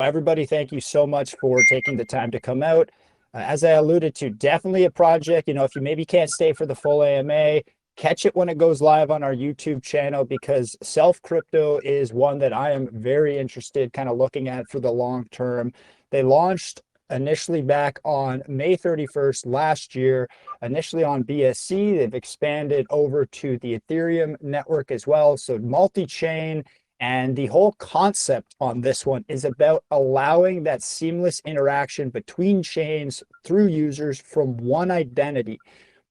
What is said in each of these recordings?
Everybody, thank you so much for taking the time to come out. As I alluded to, definitely a project. If you maybe can't stay for the full AMA, catch it when it goes live on our YouTube channel, because self crypto is one that I am very interested kind of looking at for the long term. They launched initially back on May 31st last year, initially on BSC. They've expanded over to the Ethereum network as well. So multi-chain. And the whole concept on this one is about allowing that seamless interaction between chains through users from one identity.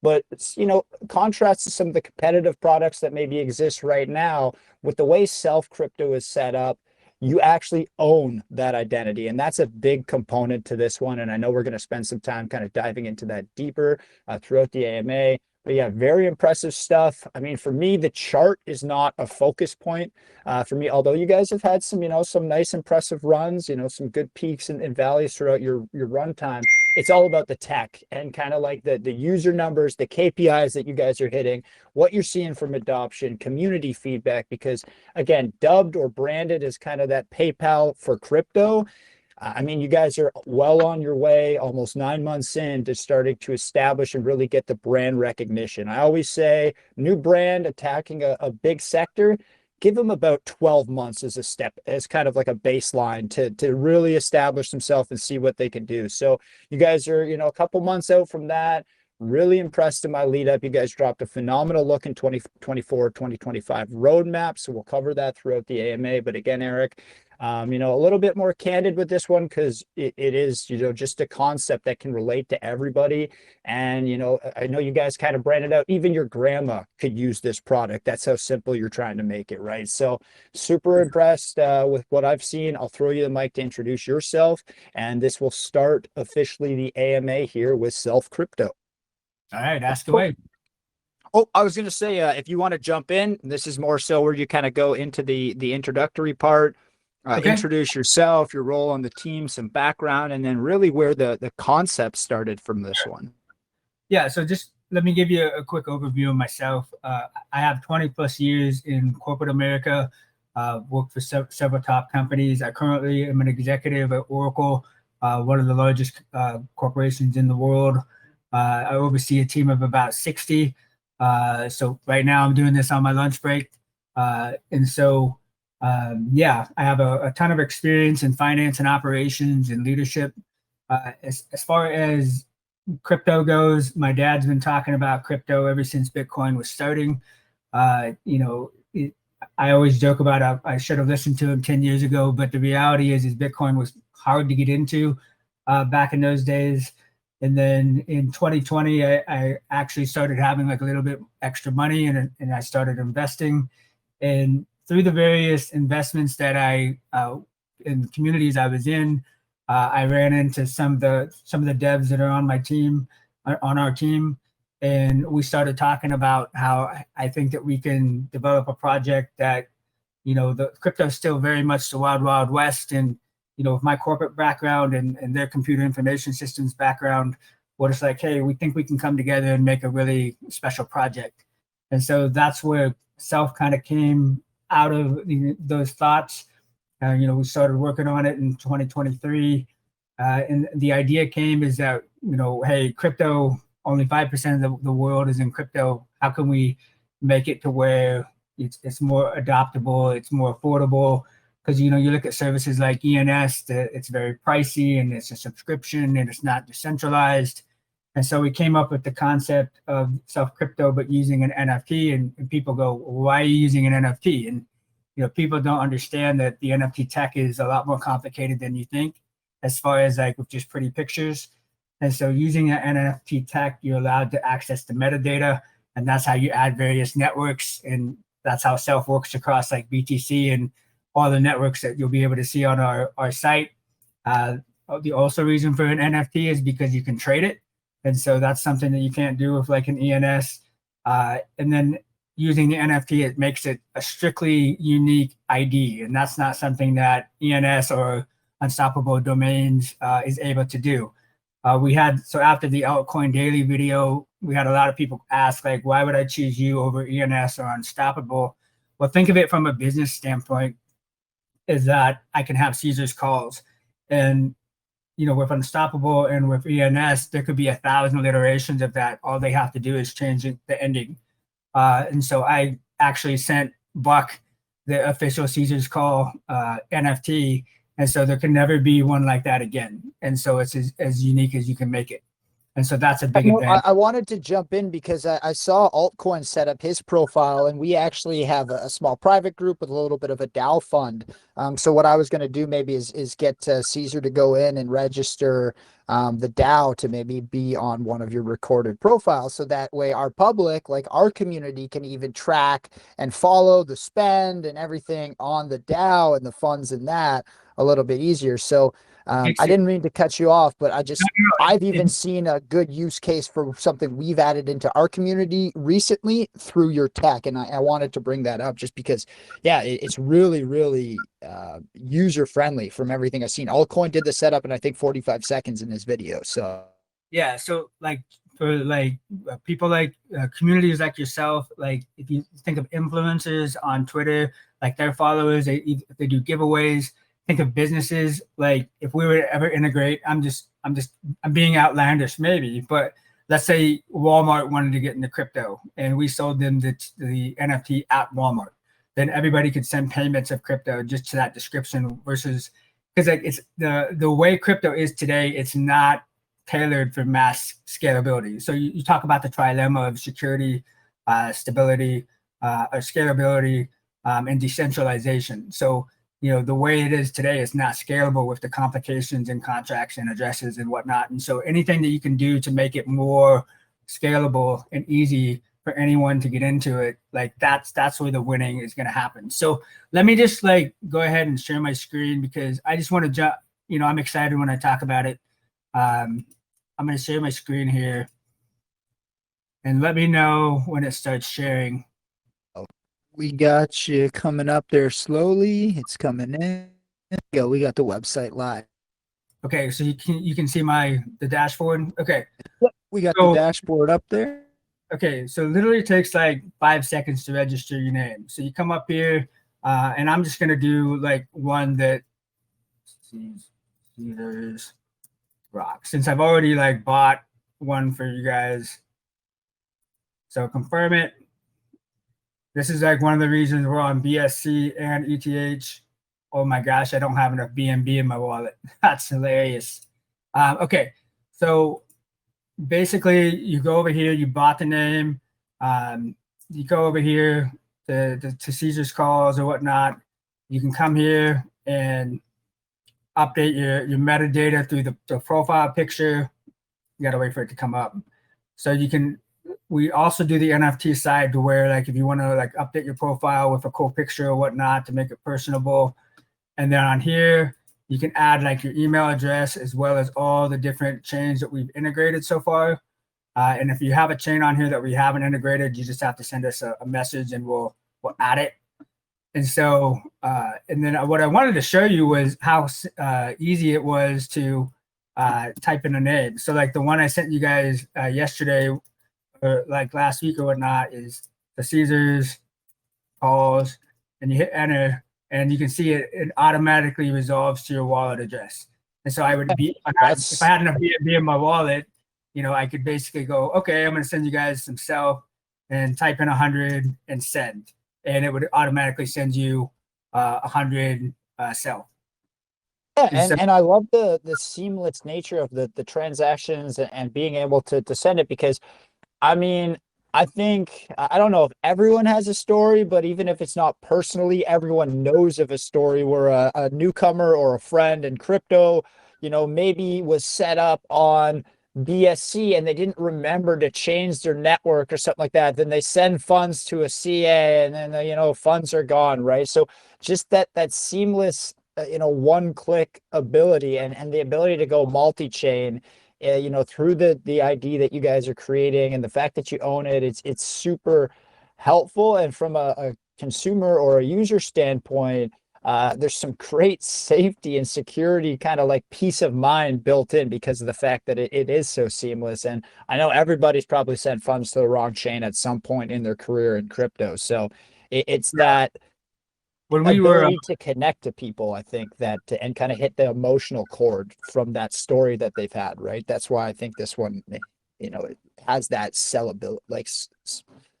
But, contrast to some of the competitive products that maybe exist right now, with the way self crypto is set up, you actually own that identity. And that's a big component to this one. And I know we're going to spend some time kind of diving into that deeper throughout the AMA. But yeah, very impressive stuff. I mean, for me, the chart is not a focus point for me, although you guys have had some, some nice impressive runs, some good peaks and valleys throughout your runtime. It's all about the tech and kind of like the user numbers, the KPIs that you guys are hitting, what you're seeing from adoption, community feedback, because again, dubbed or branded as kind of that PayPal for crypto. I mean, you guys are well on your way, almost 9 months in, to starting to establish and really get the brand recognition. I always say new brand attacking a big sector, give them about 12 months as a step, as kind of like a baseline to really establish themselves and see what they can do. So you guys are, a couple months out from that. Really impressed in my lead up. You guys dropped a phenomenal look in 2024, 2025 roadmap. So we'll cover that throughout the AMA. But again, Eric, a little bit more candid with this one, because it is, just a concept that can relate to everybody. And, I know you guys kind of branded out, even your grandma could use this product. That's how simple you're trying to make it, right? So super impressed with what I've seen. I'll throw you the mic to introduce yourself. And this will start officially the AMA here with Self Crypto. All right, ask away. Oh, I was going to say, if you want to jump in, this is more so where you kind of go into the introductory part, Okay. introduce yourself, your role on the team, some background, and then really where the concept started from this one. Yeah, so just let me give you a quick overview of myself. I have 20 plus years in corporate America, worked for several top companies. I currently am an executive at Oracle, one of the largest corporations in the world. I oversee a team of about 60. So right now I'm doing this on my lunch break. I have a ton of experience in finance and operations and leadership. As far as crypto goes, my dad's been talking about crypto ever since Bitcoin was starting. I always joke about I should have listened to him 10 years ago, but the reality is Bitcoin was hard to get into back in those days. And then in 2020, I actually started having like a little bit extra money, and I started investing. And through the various investments that in communities I was in, I ran into some of the devs that are on my team, on our team, and we started talking about how I think that we can develop a project that, the crypto is still very much the wild, wild west, and with my corporate background and their computer information systems background, what it's like, hey, we think we can come together and make a really special project. And so that's where Self kind of came out of those thoughts. We started working on it in 2023. And the idea came is that, hey, crypto, only 5% of the world is in crypto. How can we make it to where it's more adoptable, it's more affordable? Because, you look at services like ENS, it's very pricey and it's a subscription and it's not decentralized. And so we came up with the concept of Self Crypto, but using an NFT. And people go, why are you using an NFT? And, people don't understand that the NFT tech is a lot more complicated than you think, as far as like with just pretty pictures. And so using an NFT tech, you're allowed to access the metadata, and that's how you add various networks. And that's how Self works across like BTC and all the networks that you'll be able to see on our site. The also reason for an NFT is because you can trade it. And so that's something that you can't do with like an ENS. And then using the NFT, it makes it a strictly unique ID. And that's not something that ENS or Unstoppable Domains is able to do. So after the Altcoin Daily video, we had a lot of people ask, like, why would I choose you over ENS or Unstoppable? Well, think of it from a business standpoint, is that I can have Caesar's calls. And with Unstoppable and with ENS, there could be 1,000 iterations of that. All they have to do is change the ending. And so I actually sent Buck the official Caesar's Call NFT. And so there can never be one like that again. And so it's as unique as you can make it. And so that's a big advantage. I wanted to jump in because I saw Altcoin set up his profile, and we actually have a small private group with a little bit of a DAO fund. So what I was going to do maybe is get Caesar to go in and register the DAO to maybe be on one of your recorded profiles. So that way our public, like our community, can even track and follow the spend and everything on the DAO and the funds in that a little bit easier. So I didn't mean to cut you off, but I've even seen a good use case for something we've added into our community recently through your tech. And I wanted to bring that up just because, yeah, it's really, really user friendly from everything I've seen. Altcoin did the setup in, I think, 45 seconds in his video. So, yeah. So like for people like communities like yourself, like if you think of influencers on Twitter, like their followers, if they do giveaways. Think of businesses, like if we were to ever integrate, I'm being outlandish maybe, but let's say Walmart wanted to get into crypto and we sold them the NFT at Walmart, then everybody could send payments of crypto just to that description versus, because like it's the way crypto is today, it's not tailored for mass scalability. So you talk about the trilemma of security, stability, or scalability, and decentralization. So the way it is today is not scalable with the complications and contracts and addresses and whatnot. And so anything that you can do to make it more scalable and easy for anyone to get into it, like that's where the winning is going to happen. So let me just go ahead and share my screen because I just want to jump, I'm excited when I talk about it. I'm going to share my screen here and let me know when it starts sharing. We got you coming up there slowly. It's coming in. We got the website live. Okay, so you can see the dashboard. Okay. Yep, we got the dashboard up there. Okay, so literally it takes like 5 seconds to register your name. So you come up here, and I'm just gonna do one that Caesar's Rock, since I've already bought one for you guys. So confirm it. This is one of the reasons we're on BSC and ETH. Oh my gosh, I don't have enough BNB in my wallet. That's hilarious. Okay, so basically you go over here, you bought the name, you go over here to Caesar's Calls or whatnot. You can come here and update your metadata through the profile picture. You gotta wait for it to come up. So we also do the NFT side to where if you want to update your profile with a cool picture or whatnot to make it personable. And then on here, you can add your email address as well as all the different chains that we've integrated so far. And if you have a chain on here that we haven't integrated, you just have to send us a message and we'll add it. And so, and then what I wanted to show you was how easy it was to type in a name. So the one I sent you guys yesterday, or last week or whatnot, is the Caesar's Calls, and you hit enter, and you can see it automatically resolves to your wallet address. And so I would be, if I had enough BNB in my wallet, I could basically go, okay, I'm going to send you guys some self and type in 100 and send, and it would automatically send you 100 self. Yeah, and I love the seamless nature of the transactions and being able to send it, because I mean, I think, I don't know if everyone has a story, but even if it's not personally, everyone knows of a story where a newcomer or a friend in crypto, maybe was set up on BSC and they didn't remember to change their network or something like that. Then they send funds to a CA and then, funds are gone, right? So just that seamless, one-click ability and the ability to go multi-chain, through the ID that you guys are creating and the fact that you own it, it's super helpful. And from a consumer or a user standpoint, there's some great safety and security kind of peace of mind built in because of the fact that it is so seamless. And I know everybody's probably sent funds to the wrong chain at some point in their career in crypto. So it's that when we were ability to connect to people, I think that and kind of hit the emotional chord from that story that they've had, right? That's why I think this one, it has that sellability, like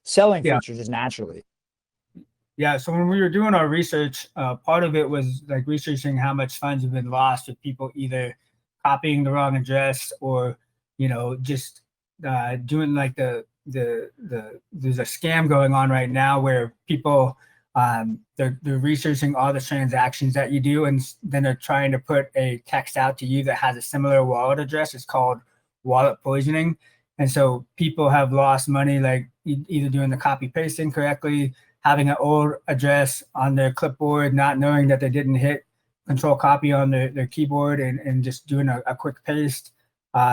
selling yeah. features just naturally. Yeah, so when we were doing our research, part of it was like researching how much funds have been lost with people either copying the wrong address or, just doing like there's a scam going on right now where people they're researching all the transactions that you do, and then they're trying to put a text out to you that has a similar wallet address. It's called wallet poisoning, and so people have lost money like either doing the copy paste incorrectly, having an old address on their clipboard, not knowing that they didn't hit control copy on their keyboard and just doing a quick paste.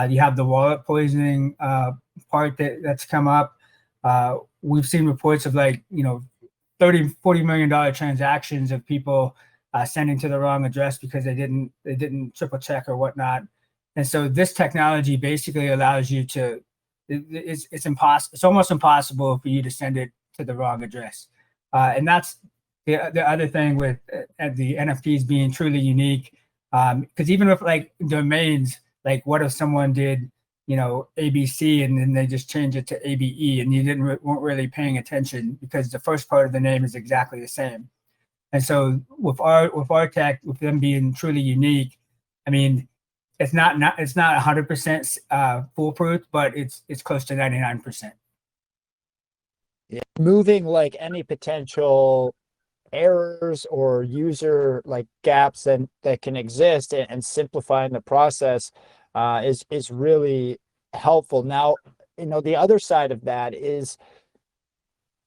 You have the wallet poisoning part that's come up. We've seen reports of like, $30-40 million transactions of people sending to the wrong address because they didn't triple check or whatnot. And so this technology basically allows you to, it's impossible. It's almost impossible for you to send it to the wrong address. And that's the other thing with the NFTs being truly unique. Because even with like domains, like what if someone did, ABC and then they just change it to ABE and you weren't really paying attention because the first part of the name is exactly the same. And so with our tech, with them being truly unique, I mean, it's not 100% foolproof, but it's close to 99%. Yeah. Moving like any potential errors or user like gaps that can exist and simplifying the process is really helpful. Now, the other side of that is,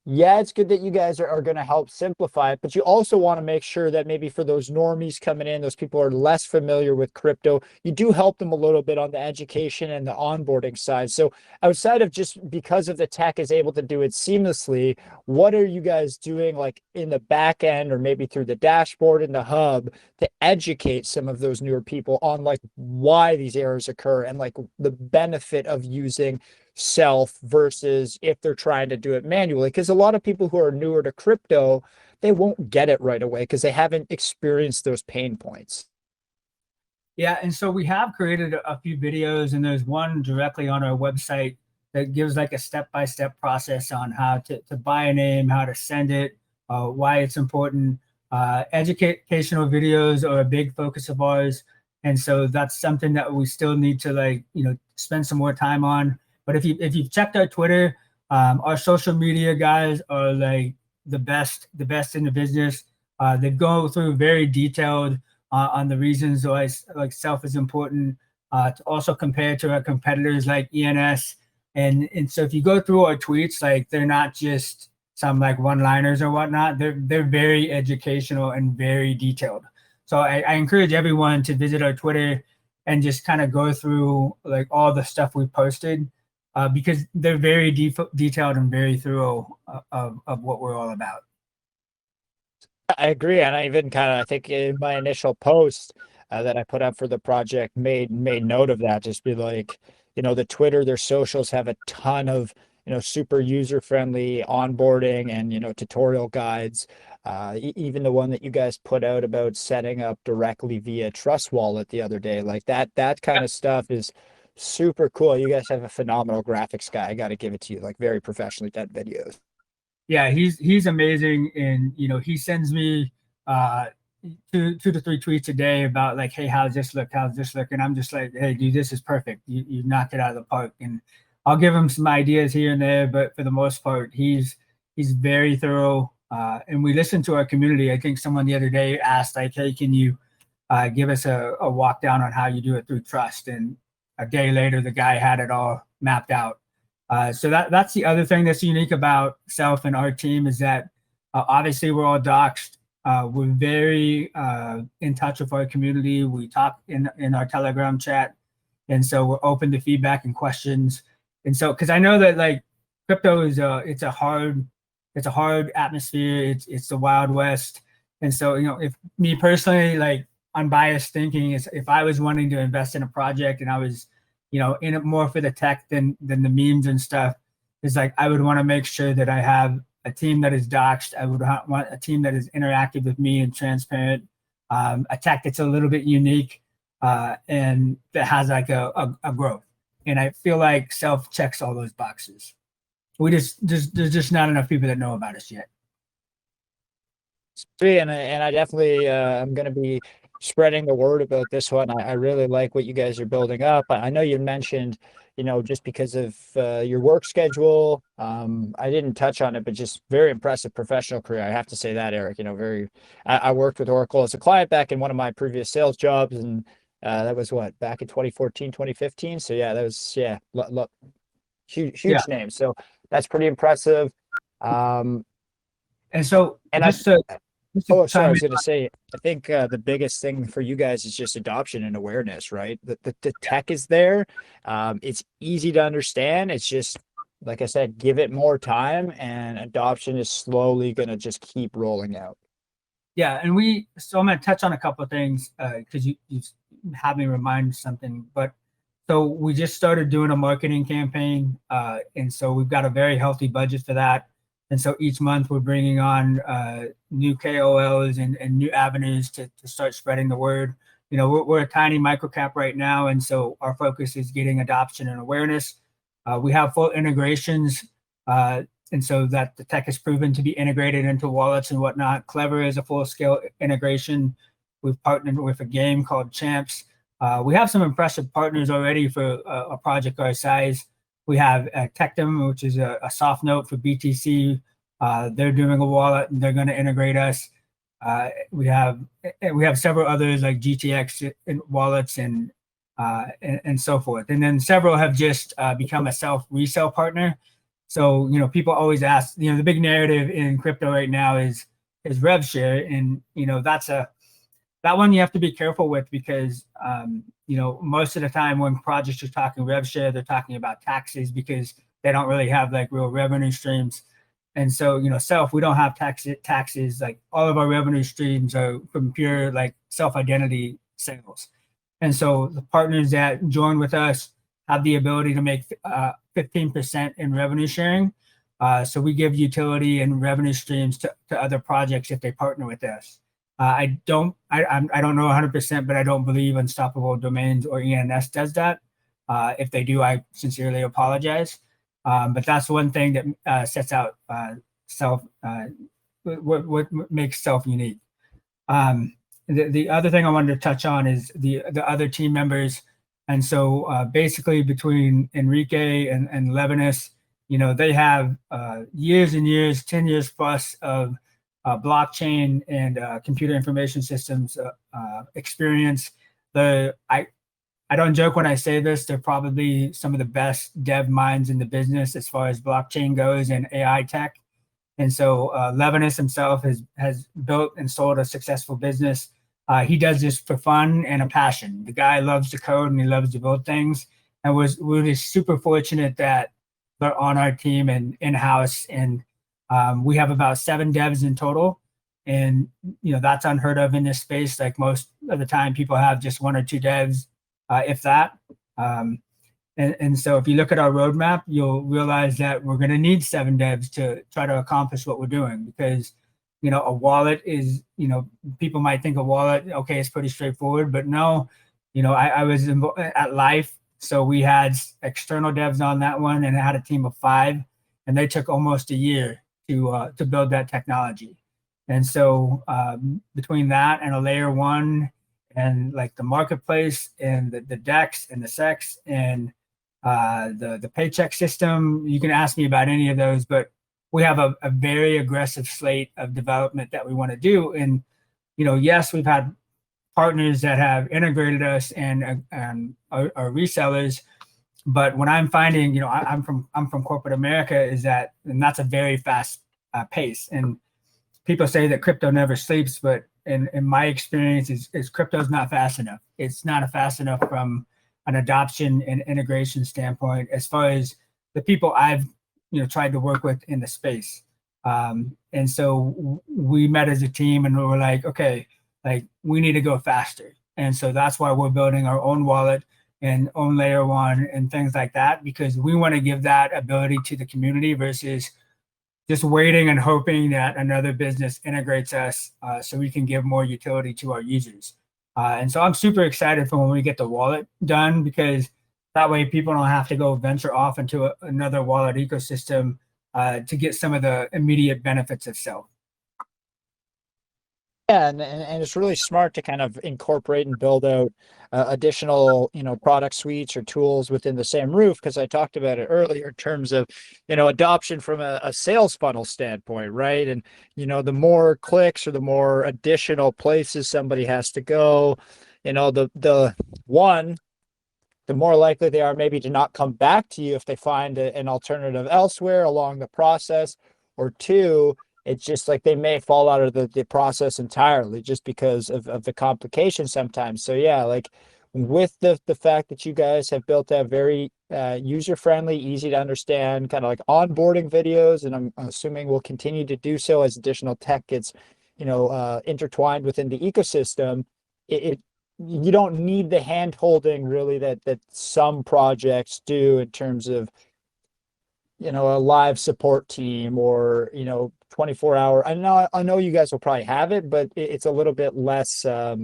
yeah, it's good that you guys are going to help simplify it, but you also want to make sure that maybe for those normies coming in, those people who are less familiar with crypto, you do help them a little bit on the education and the onboarding side. So outside of just because of the tech is able to do it seamlessly, what are you guys doing like in the back end or maybe through the dashboard in the hub to educate some of those newer people on like why these errors occur and like the benefit of using self versus if they're trying to do it manually? Because a lot of people who are newer to crypto, they won't get it right away because they haven't experienced those pain points. Yeah, and so we have created a few videos, and there's one directly on our website that gives like a step-by-step process on how to buy a name, how to send it, why it's important. Educational videos are a big focus of ours, and so that's something that we still need to spend some more time on. But if you've checked our Twitter, our social media guys are like the best in the business. They go through very detailed on the reasons why like self is important, to also compare to our competitors like ENS. And so if you go through our tweets, like they're not just some like one-liners or whatnot. They're very educational and very detailed. So I encourage everyone to visit our Twitter and just kind of go through like all the stuff we posted, because they're very detailed and very thorough of what we're all about. I agree. And I think in my initial post that I put up for the project made note of that. Just be like, the Twitter, their socials have a ton of, super user-friendly onboarding and, tutorial guides. Even the one that you guys put out about setting up directly via Trust Wallet the other day, like that kind of stuff is super cool. You guys have a phenomenal graphics guy. I got to give it to you, like very professionally done videos. Yeah, he's amazing, and he sends me two to three tweets a day about like, hey, how's this look, and I'm just like, hey dude, this is perfect, you knocked it out of the park. And I'll give him some ideas here and there, but for the most part he's very thorough, and we listen to our community. I think someone the other day asked like, hey, can you give us a walk down on how you do it through Trust, and a day later the guy had it all mapped out. So that's the other thing that's unique about Self and our team is that obviously we're all doxxed. We're very in touch with our community. We talk in our Telegram chat, and so we're open to feedback and questions. And so, because I know that like crypto is it's a hard atmosphere. It's the Wild West, and so if me personally, like unbiased thinking, is if I was wanting to invest in a project and I was in it more for the tech than the memes and stuff, is like I would want to make sure that I have a team that is doxed. I would want a team that is interactive with me and transparent. A tech that's a little bit unique and that has like a growth. And I feel like Self checks all those boxes. There's just not enough people that know about us yet. And I definitely I'm going to be spreading the word about this one. I really like what you guys are building up. I know you mentioned, just because of your work schedule, I didn't touch on it, but just very impressive professional career. I have to say that, Eric. I worked with Oracle as a client back in one of my previous sales jobs, and that was back in 2014, 2015. So yeah, that was huge name. So that's pretty impressive. And so, and just sorry, I was chime going to say, I think the biggest thing for you guys is just adoption and awareness, right? The tech is there. It's easy to understand. It's just, like I said, give it more time, and adoption is slowly going to just keep rolling out. Yeah, and so I'm going to touch on a couple of things because you had me remind something. But so we just started doing a marketing campaign, and so we've got a very healthy budget for that. And so each month we're bringing on new KOLs and new avenues to start spreading the word. We're a tiny microcap right now, and so our focus is getting adoption and awareness. We have full integrations, and so that the tech is proven to be integrated into wallets and whatnot. Clever is a full-scale integration. We've partnered with a game called Champs. We have some impressive partners already for a project our size. We have Tectum, which is a soft note for BTC. They're doing a wallet, and they're going to integrate us. We have several others like GTX wallets and so forth. And then several have just become a self resale partner. So people always ask. The big narrative in crypto right now is rev share, and that one you have to be careful with because most of the time when projects are talking rev share, they're talking about taxes because they don't really have like real revenue streams. And so self, we don't have taxes. Like all of our revenue streams are from pure like self-identity sales. And so the partners that join with us have the ability to make 15% in revenue sharing. So we give utility and revenue streams to other projects if they partner with us. I don't know 100%, but I don't believe Unstoppable Domains or ENS does that. If they do, I sincerely apologize. But that's one thing that sets out self, what makes self unique. The other thing I wanted to touch on is the other team members. And so basically between Enrique and Levinas, they have years and years, 10 years plus of blockchain and computer information systems experience. I don't joke when I say this, they're probably some of the best dev minds in the business as far as blockchain goes and AI tech. And so Levinas himself has built and sold a successful business. He does this for fun and a passion. The guy loves to code and he loves to build things. And we're just super fortunate that they're on our team and in-house. And we have about 7 devs in total. And, that's unheard of in this space. Like most of the time people have just 1 or 2 devs, if that. And so if you look at our roadmap, you'll realize that we're going to need 7 devs to try to accomplish what we're doing because, a wallet is, people might think a wallet, okay, it's pretty straightforward, but no, I was at Life. So we had external devs on that one and I had a team of 5 and they took almost a year to build that technology. And so between that and a layer 1 and like the marketplace and the DEX and the SEX and the paycheck system, you can ask me about any of those, but we have a very aggressive slate of development that we want to do. And, yes, we've had partners that have integrated us and are resellers. But what I'm finding, I'm from corporate America, and that's a very fast pace. And people say that crypto never sleeps, but in my experience is crypto's not fast enough. It's not fast enough from an adoption and integration standpoint as far as the people I've tried to work with in the space. And so we met as a team and we were like, okay, like we need to go faster. And so that's why we're building our own wallet and own layer 1 and things like that, because we want to give that ability to the community versus just waiting and hoping that another business integrates us so we can give more utility to our users. And so I'm super excited for when we get the wallet done, because that way people don't have to go venture off into another wallet ecosystem to get some of the immediate benefits of Self. Yeah, and it's really smart to kind of incorporate and build out additional, product suites or tools within the same roof, because I talked about it earlier in terms of, adoption from a sales funnel standpoint, right? And, the more clicks or the more additional places somebody has to go, the more likely they are maybe to not come back to you if they find an alternative elsewhere along the process, or two, it's just like they may fall out of the process entirely just because of the complications sometimes. So yeah, like with the fact that you guys have built that very user-friendly, easy to understand kind of like onboarding videos, and I'm assuming we'll continue to do so as additional tech gets, intertwined within the ecosystem, you don't need the hand holding really that some projects do in terms of, a live support team or, 24-hour. I know you guys will probably have it, but it's a little bit less of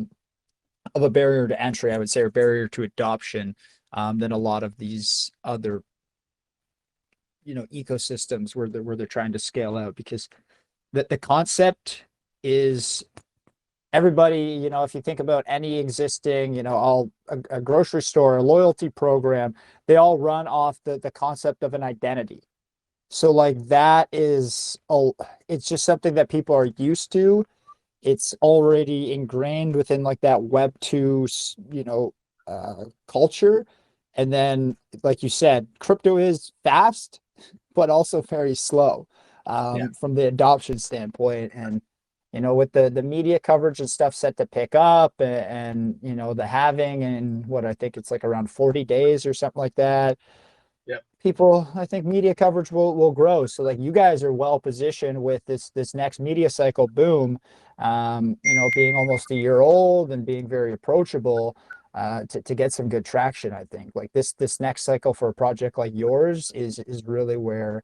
a barrier to entry, I would say, or barrier to adoption than a lot of these other, ecosystems where they're trying to scale out, because the concept is everybody, if you think about any existing, a grocery store, a loyalty program, they all run off the concept of an identity. So like that is, it's just something that people are used to. It's already ingrained within like that Web2, culture. And then, like you said, crypto is fast, but also very slow from the adoption standpoint. And, with the media coverage and stuff set to pick up and the halving and what I think it's like around 40 days or something like that. People, I think media coverage will grow. So like you guys are well positioned with this next media cycle boom, being almost a year old and being very approachable to get some good traction. I think like this next cycle for a project like yours is really where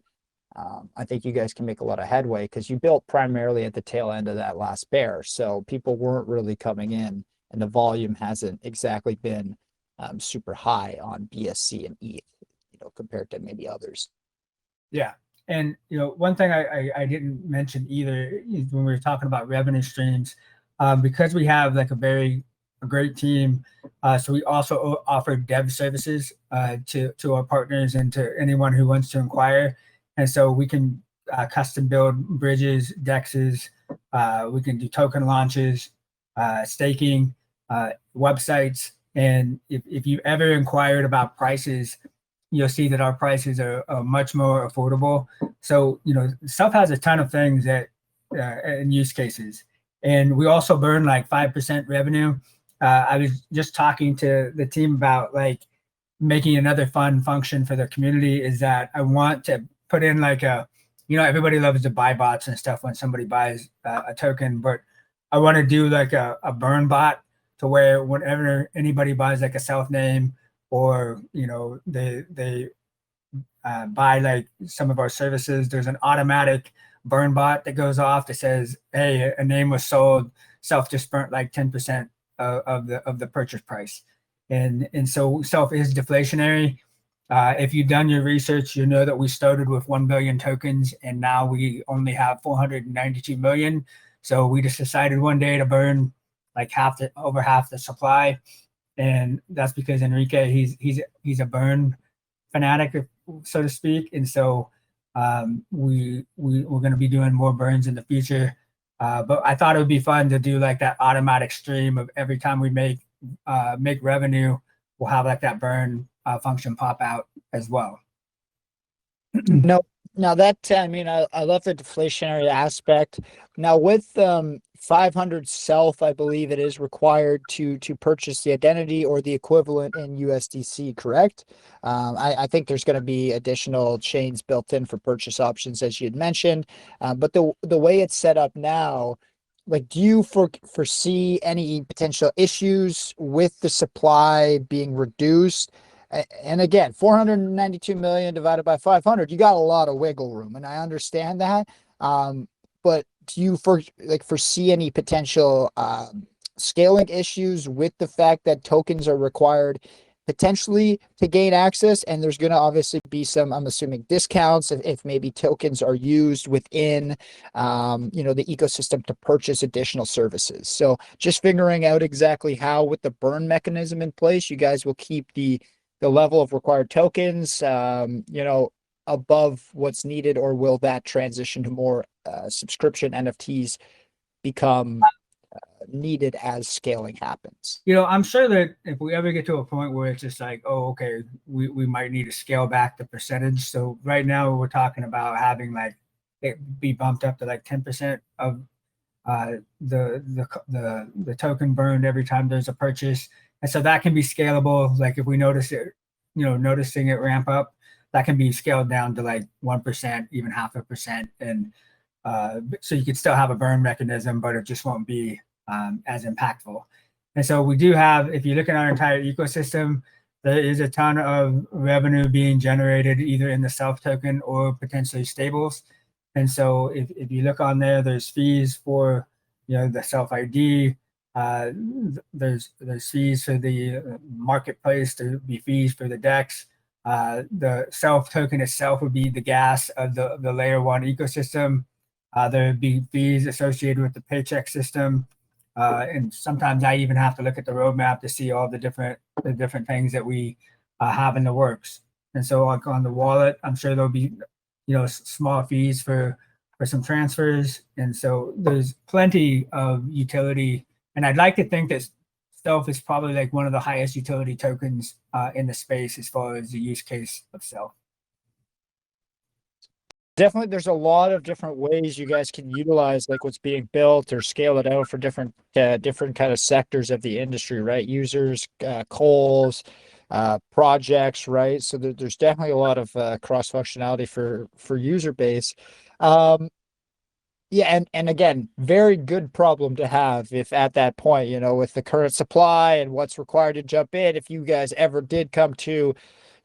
I think you guys can make a lot of headway, because you built primarily at the tail end of that last bear. So people weren't really coming in, and the volume hasn't exactly been super high on BSC and ETH, compared to maybe others. Yeah. And, one thing I didn't mention either is when we were talking about revenue streams, because we have like a great team. So we also offer dev services to our partners and to anyone who wants to inquire. And so we can custom build bridges, dexes. We can do token launches, staking, websites. And if you ever inquired about prices, you'll see that our prices are much more affordable. So, Self has a ton of things that and use cases. And we also burn like 5% revenue. I was just talking to the team about like making another fun function for the community, is that I want to put in like everybody loves to buy bots and stuff when somebody buys a token, but I want to do like a burn bot to where whenever anybody buys like a Self name, or they buy like some of our services, there's an automatic burn bot that goes off that says, hey, a name was sold, Self just burnt like 10% of the purchase price. And so Self is deflationary. If you've done your research, you know that we started with 1 billion tokens, and now we only have 492 million. So we just decided one day to burn like over half the supply. And that's because Enrique, he's a burn fanatic, so to speak. And so we're going to be doing more burns in the future. But I thought it would be fun to do like that automatic stream of every time we make revenue, we'll have like that burn function pop out as well. No, now that, I love the deflationary aspect. Now with 500 Self, I believe it is required to purchase the identity or the equivalent in USDC, correct? I think there's going to be additional chains built in for purchase options, as you had mentioned. But the way it's set up now, like, do you foresee any potential issues with the supply being reduced And again, 492 million divided by 500, you got a lot of wiggle room, and I understand that. But do you foresee any potential scaling issues with the fact that tokens are required potentially to gain access? And there's going to obviously be some, I'm assuming, discounts if maybe tokens are used within, the ecosystem to purchase additional services. So just figuring out exactly how, with the burn mechanism in place, you guys will keep the level of required tokens, above what's needed, or will that transition to more subscription NFTs become needed as scaling happens? I'm sure that if we ever get to a point where it's just like, oh, okay, we might need to scale back the percentage. So right now we're talking about having like it be bumped up to like 10% of the token burned every time there's a purchase. And so that can be scalable. Like if we noticing it ramp up, that can be scaled down to like 1%, even 0.5%. And so you could still have a burn mechanism, but it just won't be as impactful. And so we do have, if you look at our entire ecosystem, there is a ton of revenue being generated either in the self token or potentially stables. And so if you look on there, there's fees for the self ID. There's fees for the marketplace. There would be fees for the DEX. The self token itself would be the gas of the layer one ecosystem. There would be fees associated with the paycheck system. And sometimes I even have to look at the roadmap to see all the different things that we have in the works. And so like on the wallet, I'm sure there'll be small fees for some transfers. And so there's plenty of utility. And I'd like to think that Stealth is probably like one of the highest utility tokens in the space as far as the use case of Stealth. Definitely, there's a lot of different ways you guys can utilize like what's being built or scale it out for different kind of sectors of the industry, right? Users, calls, projects, right? So there's definitely a lot of cross functionality for user base. Yeah, and again, very good problem to have if at that point, with the current supply and what's required to jump in, if you guys ever did come to,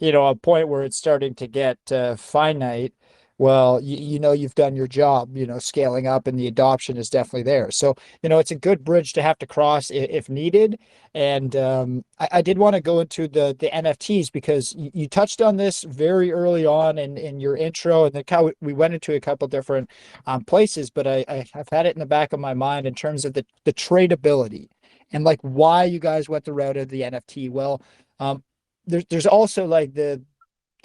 a point where it's starting to get finite, well, you've done your job, scaling up, and the adoption is definitely there. So, it's a good bridge to have to cross if needed. And I did want to go into the NFTs because you touched on this very early on in your intro, and then we went into a couple different places, but I've had it in the back of my mind in terms of the tradability and like why you guys went the route of the NFT. Well, there's also like the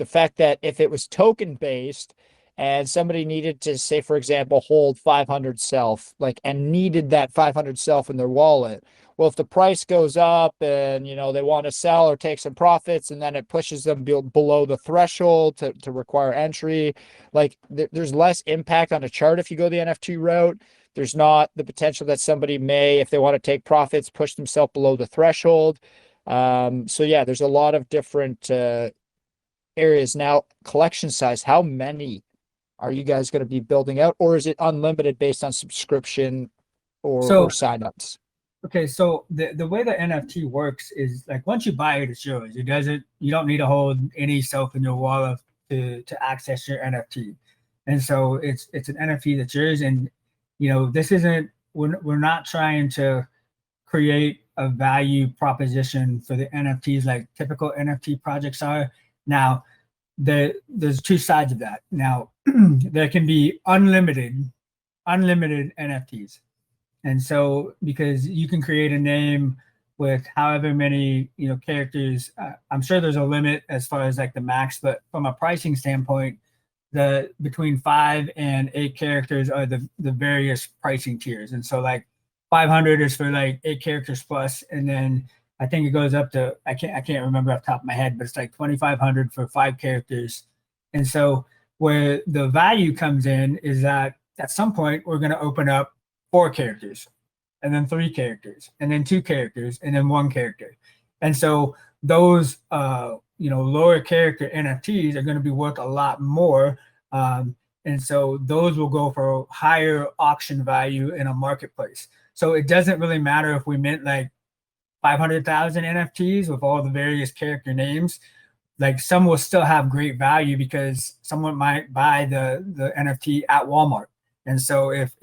fact that if it was token based and somebody needed to, say, for example, hold 500 self, and needed that 500 self in their wallet. Well, if the price goes up and, they want to sell or take some profits, and then it pushes them below the threshold to require entry, there's less impact on a chart if you go the NFT route. There's not the potential that somebody may, if they want to take profits, push themselves below the threshold. So yeah, there's a lot of different areas. Now, collection size, how many are you guys going to be building out, or is it unlimited based on subscription or signups? Okay, so the way the NFT works is like once you buy it, it's yours. You don't need to hold any self in your wallet to access your NFT. And so it's an NFT that's yours. And this isn't, we're not trying to create a value proposition for the NFTs like typical NFT projects are. Now, there's two sides of that. Now, there can be unlimited NFTs. And so because you can create a name with however many, characters, I'm sure there's a limit as far as like the max, but from a pricing standpoint, between 5 and 8 characters are the various pricing tiers. And so like 500 is for like 8 characters plus, and then I think it goes up to, I can't remember off the top of my head, but it's like 2,500 for 5 characters. And so where the value comes in is that at some point we're going to open up 4 characters, and then 3 characters, and then 2 characters, and then 1 character. And so those lower character NFTs are going to be worth a lot more. And so those will go for higher auction value in a marketplace. So it doesn't really matter if we mint like 500,000 NFTs with all the various character names. like some will still have great value because someone might buy the NFT at Walmart. And so if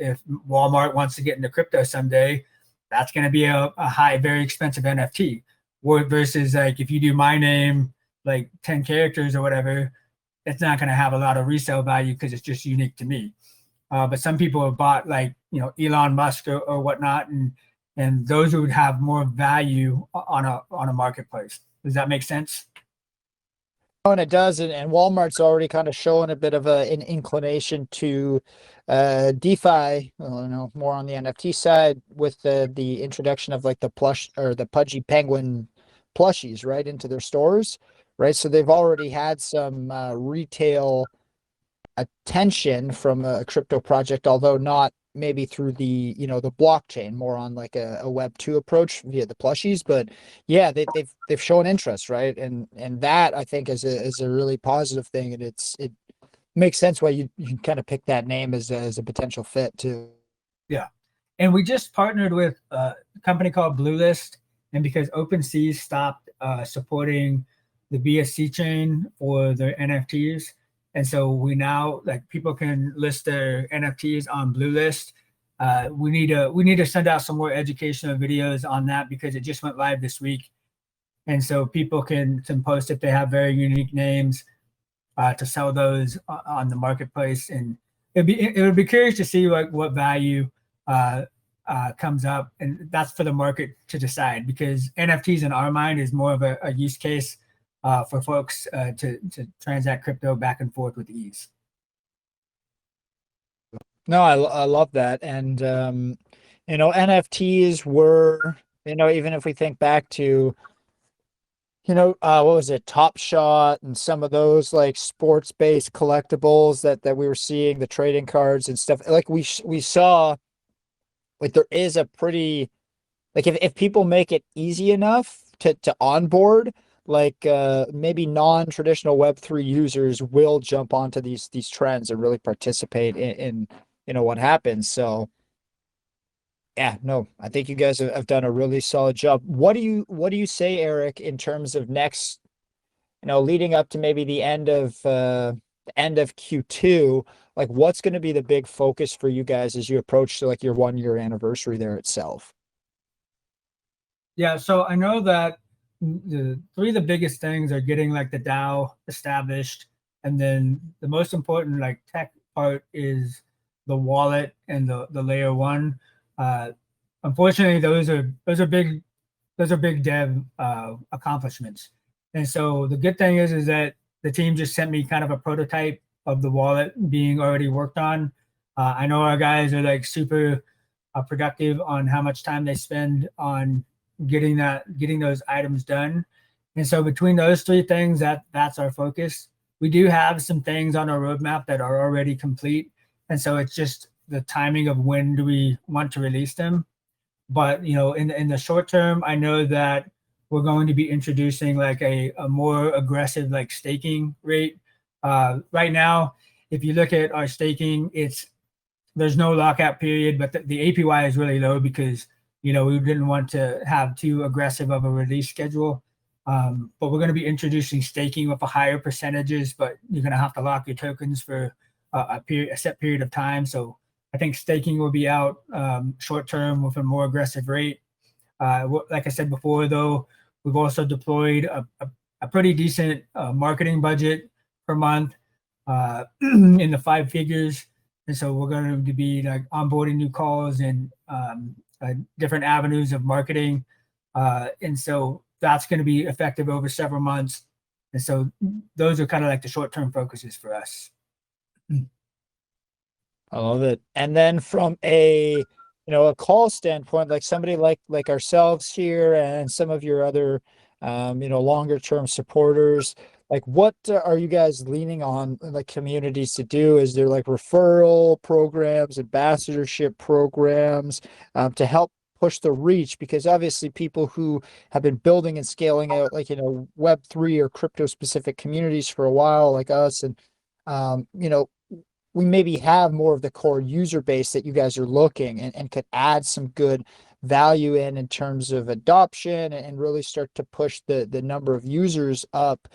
Walmart wants to get into crypto someday, that's going to be a high, very expensive NFT. Versus like if you do my name, like 10 characters or whatever, it's not going to have a lot of resale value because it's just unique to me. But some people have bought like, you know, Elon Musk or whatnot, and those would have more value on a marketplace. Does that make sense? Oh, and it does, and Walmart's already kind of showing a bit of an inclination to DeFi, well, you know, more on the NFT side with the introduction of like the plush or the pudgy penguin plushies right into their stores, right? So they've already had some retail attention from a crypto project, although not maybe through the, you know, the blockchain, more on like a web 2 approach via the plushies. But yeah, they've shown interest, right? And that I think is a really positive thing, and it makes sense why you kind of pick that name as a potential fit too. Yeah. And we just partnered with a company called Bluelist. And because OpenSea stopped supporting the BSC chain for their NFTs, and so we now, like, people can list their NFTs on Bluelist. We need to send out some more educational videos on that because it just went live this week, and so people can post if they have very unique names to sell those on the marketplace. And it would be curious to see like what value comes up, and that's for the market to decide, because NFTs in our mind is more of a use case for folks to transact crypto back and forth with ease. No, I love that. And you know, NFTs were, you know, even if we think back to, you know, what was it, Top Shot and some of those like sports-based collectibles that we were seeing, the trading cards and stuff, like we saw, like there is a pretty, like if people make it easy enough to onboard, like maybe non-traditional Web3 users will jump onto these trends and really participate in you know what happens. So yeah, no, I think you guys have done a really solid job. What do you say, Eric, in terms of next, you know, leading up to maybe the end of Q2, like what's going to be the big focus for you guys as you approach to like your 1 year anniversary there itself? Yeah, so I know that the three of the biggest things are getting like the DAO established, and then the most important like tech part is the wallet and the layer one. Uh, Unfortunately, those are big dev accomplishments. And so the good thing is that the team just sent me kind of a prototype of the wallet being already worked on. I know our guys are like super productive on how much time they spend on getting those items done. And so between those three things, that's our focus. We do have some things on our roadmap that are already complete, and so it's just the timing of when do we want to release them. But you know, in the short term, I know that we're going to be introducing like a more aggressive like staking rate. Right now, if you look at our staking, there's no lockout period, but the APY is really low because, you know, we didn't want to have too aggressive of a release schedule. But we're going to be introducing staking with a higher percentages, but you're going to have to lock your tokens for a set period of time. So I think staking will be out short term with a more aggressive rate. Like I said before, though, we've also deployed a pretty decent marketing budget per month in the five figures. And so we're going to be like onboarding new calls and different avenues of marketing. And so that's going to be effective over several months. And so those are kind of like the short-term focuses for us. I love it. And then from a, you know, a call standpoint, like somebody like ourselves here and some of your other, you know, longer term supporters, like what are you guys leaning on like communities to do? Is there like referral programs, ambassadorship programs, to help push the reach? Because obviously people who have been building and scaling out, like, you know, Web3 or crypto specific communities for a while, like us, and you know, we maybe have more of the core user base that you guys are looking and could add some good value in terms of adoption and really start to push the number of users up.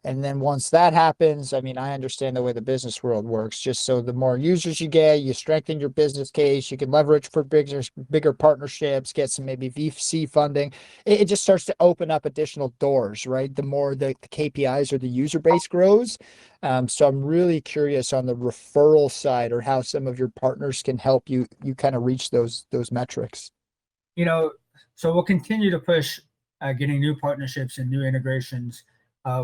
And then once that happens, I mean, I understand the way the business world works. Just so the more users you get, you strengthen your business case, you can leverage for bigger partnerships, get some maybe VC funding. It just starts to open up additional doors, right? The more the KPIs or the user base grows. So I'm really curious on the referral side, or how some of your partners can help you kind of reach those metrics. You know, so we'll continue to push getting new partnerships and new integrations.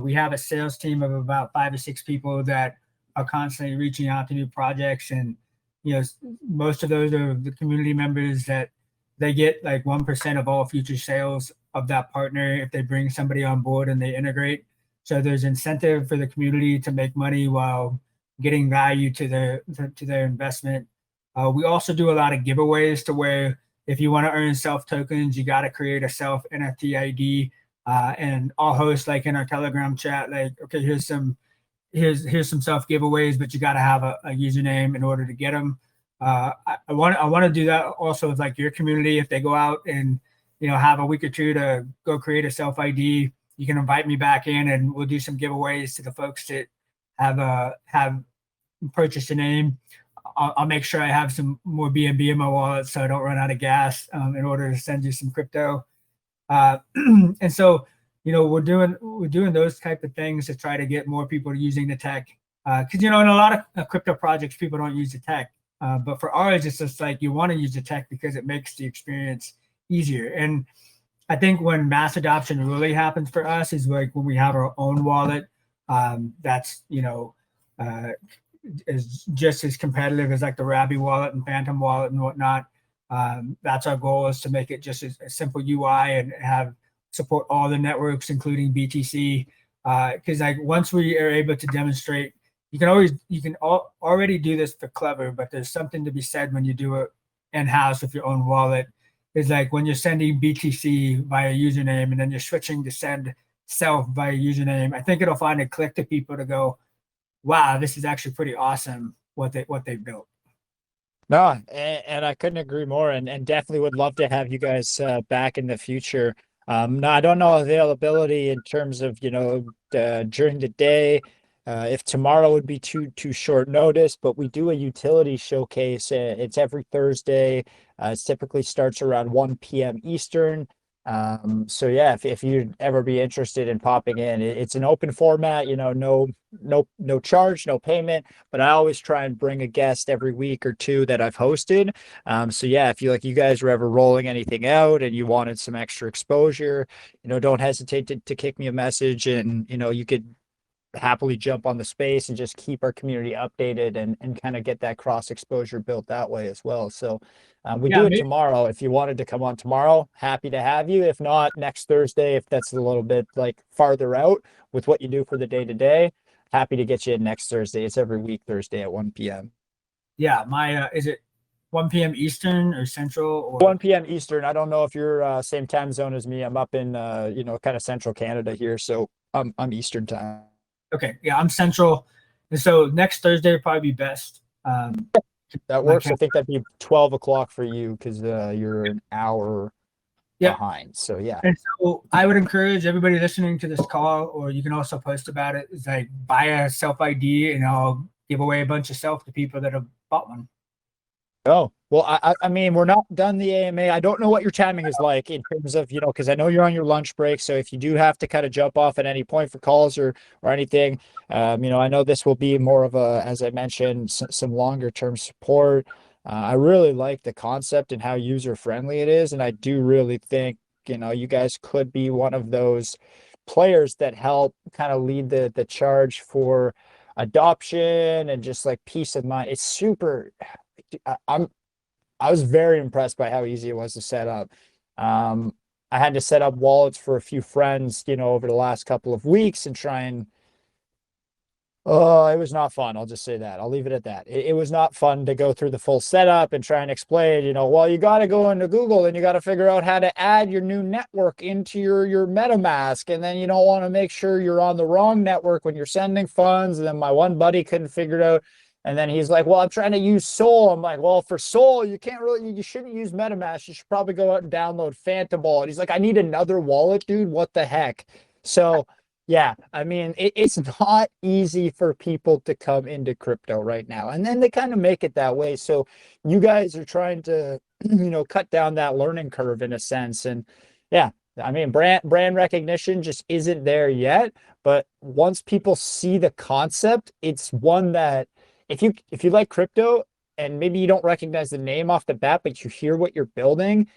We have a sales team of about 5 to 6 people that are constantly reaching out to new projects, and most of those are the community members that they get like 1% of all future sales of that partner if they bring somebody on board and they integrate. So there's incentive for the community to make money while getting value to their investment. We also do a lot of giveaways, to where if you want to earn self tokens, you got to create a self NFT ID. And I'll host like in our Telegram chat, like, okay, here's some self giveaways, but you got to have a username in order to get them. I want to do that also with like your community. If they go out and have a week or two to go create a self ID, you can invite me back in, and we'll do some giveaways to the folks that have purchased a name. I'll make sure I have some more BNB in my wallet so I don't run out of gas in order to send you some crypto. And so, we're doing those type of things to try to get more people using the tech. Because in a lot of crypto projects, people don't use the tech. But for ours, it's just like you want to use the tech because it makes the experience easier. And I think when mass adoption really happens for us is like when we have our own wallet. That's is just as competitive as like the Rabby wallet and Phantom wallet and whatnot. That's our goal, is to make it just a simple UI and have support all the networks, including BTC. Because like once we are able to demonstrate, you can already do this for Clever, but there's something to be said when you do it in-house with your own wallet. Is like when you're sending BTC via username and then you're switching to send self via username. I think it'll find a click to people to go, wow, this is actually pretty awesome what they built. No, and I couldn't agree more, and definitely would love to have you guys back in the future. Now, I don't know availability in terms of during the day. If tomorrow would be too short notice, but we do a utility showcase. It's every Thursday. It typically starts around 1 p.m. Eastern. So yeah, if you'd ever be interested in popping in, it's an open format, no charge, no payment, but I always try and bring a guest every week or two that I've hosted. So yeah, if you guys were ever rolling anything out and you wanted some extra exposure, don't hesitate to kick me a message, and you could happily jump on the space and just keep our community updated and kind of get that cross exposure built that way as well. So we do it tomorrow. If you wanted to come on tomorrow, happy to have you. If not, next Thursday, if that's a little bit like farther out with what you do for the day to day, happy to get you in next Thursday. It's every week Thursday at 1 p.m. Yeah, my is it 1 p.m. Eastern or Central? Or 1 p.m. Eastern. I don't know if you're same time zone as me. I'm up in kind of central Canada here, so I'm Eastern time. Okay, yeah, I'm Central, and so next Thursday would probably be best. That works. I think that'd be 12 o'clock for you because you're an hour behind. So yeah. And so I would encourage everybody listening to this call, or you can also post about it, is like buy a self ID and I'll give away a bunch of self to people that have bought one. Oh, well, I mean, we're not done the AMA. I don't know what your timing is like in terms of, because I know you're on your lunch break. So if you do have to kind of jump off at any point for calls or anything, I know this will be more of a, as I mentioned, some longer term support. I really like the concept and how user friendly it is. And I do really think, you guys could be one of those players that help kind of lead the charge for adoption and just like peace of mind. It's super. I was very impressed by how easy it was to set up. I had to set up wallets for a few friends, over the last couple of weeks and try and it was not fun. I'll just say that. I'll leave it at that. It was not fun to go through the full setup and try and explain, well, you got to go into Google and you got to figure out how to add your new network into your MetaMask. And then you don't want to make sure you're on the wrong network when you're sending funds. And then my one buddy couldn't figure it out. And then he's like, well, I'm trying to use Sol. I'm like, well, for Sol, you shouldn't use MetaMask. You should probably go out and download Phantom Wallet. He's like, I need another wallet, dude. What the heck? So Yeah, I mean, it's not easy for people to come into crypto right now. And then they kind of make it that way. So you guys are trying to, cut down that learning curve in a sense. And yeah, I mean, brand recognition just isn't there yet. But once people see the concept, it's one that if you like crypto and maybe you don't recognize the name off the bat, but you hear what you're building,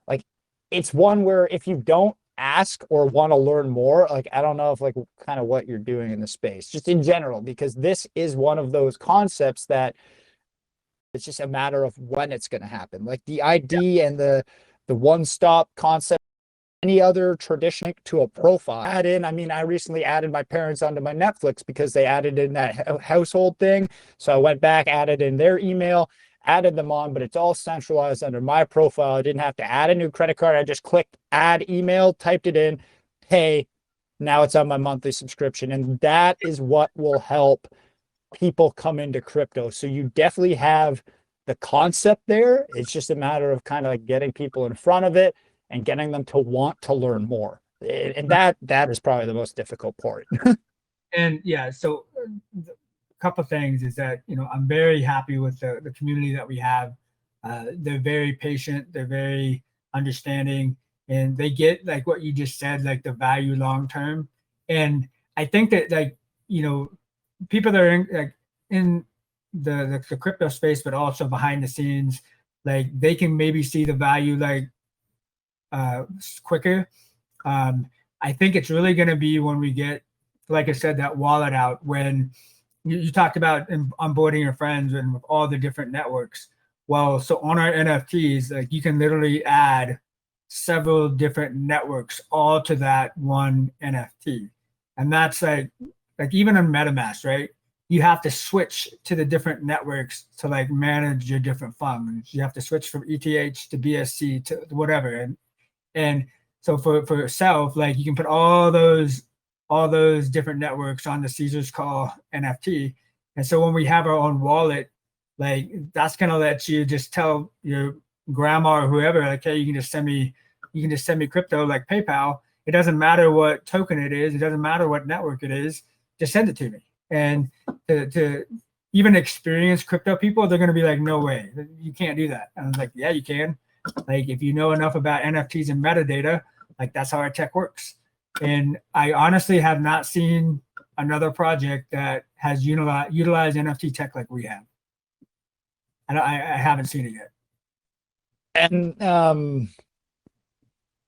like it's one where if you don't ask or want to learn more, like I don't know if like kind of what you're doing in the space, just in general, because this is one of those concepts that it's just a matter of when it's going to happen. Like the ID and the one-stop concept, any other tradition to a profile. Add in, I mean, I recently added my parents onto my Netflix because they added in that household thing. So I went back, added in their email, added them on, but it's all centralized under my profile. I didn't have to add a new credit card. I just clicked add email, typed it in, hey, now it's on my monthly subscription. And that is what will help people come into crypto. So you definitely have the concept there. It's just a matter of kind of like getting people in front of it and getting them to want to learn more. And that is probably the most difficult part. And yeah, so a couple of things is that, I'm very happy with the community that we have. They're very patient, they're very understanding, and they get like what you just said, like the value long term. And I think that like, people that are in the crypto space, but also behind the scenes, like they can maybe see the value like quicker. I think it's really going to be when we get, like I said, that wallet out, when you talked about onboarding your friends and with all the different networks. Well, so on our NFTs, like you can literally add several different networks all to that one NFT. And that's like even in MetaMask, right? You have to switch to the different networks to like manage your different funds. You have to switch from ETH to BSC to whatever. And so for yourself, like you can put all those different networks on the Caesar's Call NFT. And so when we have our own wallet, like that's gonna let you just tell your grandma or whoever, like, hey, you can just send me crypto like PayPal. It doesn't matter what token it is, it doesn't matter what network it is, just send it to me. And to even experienced crypto people, they're gonna be like, no way, you can't do that. And I was like, yeah, you can. Like if you know enough about NFTs and metadata, like that's how our tech works. And I honestly have not seen another project that has utilized NFT tech like we have. And I haven't seen it yet. And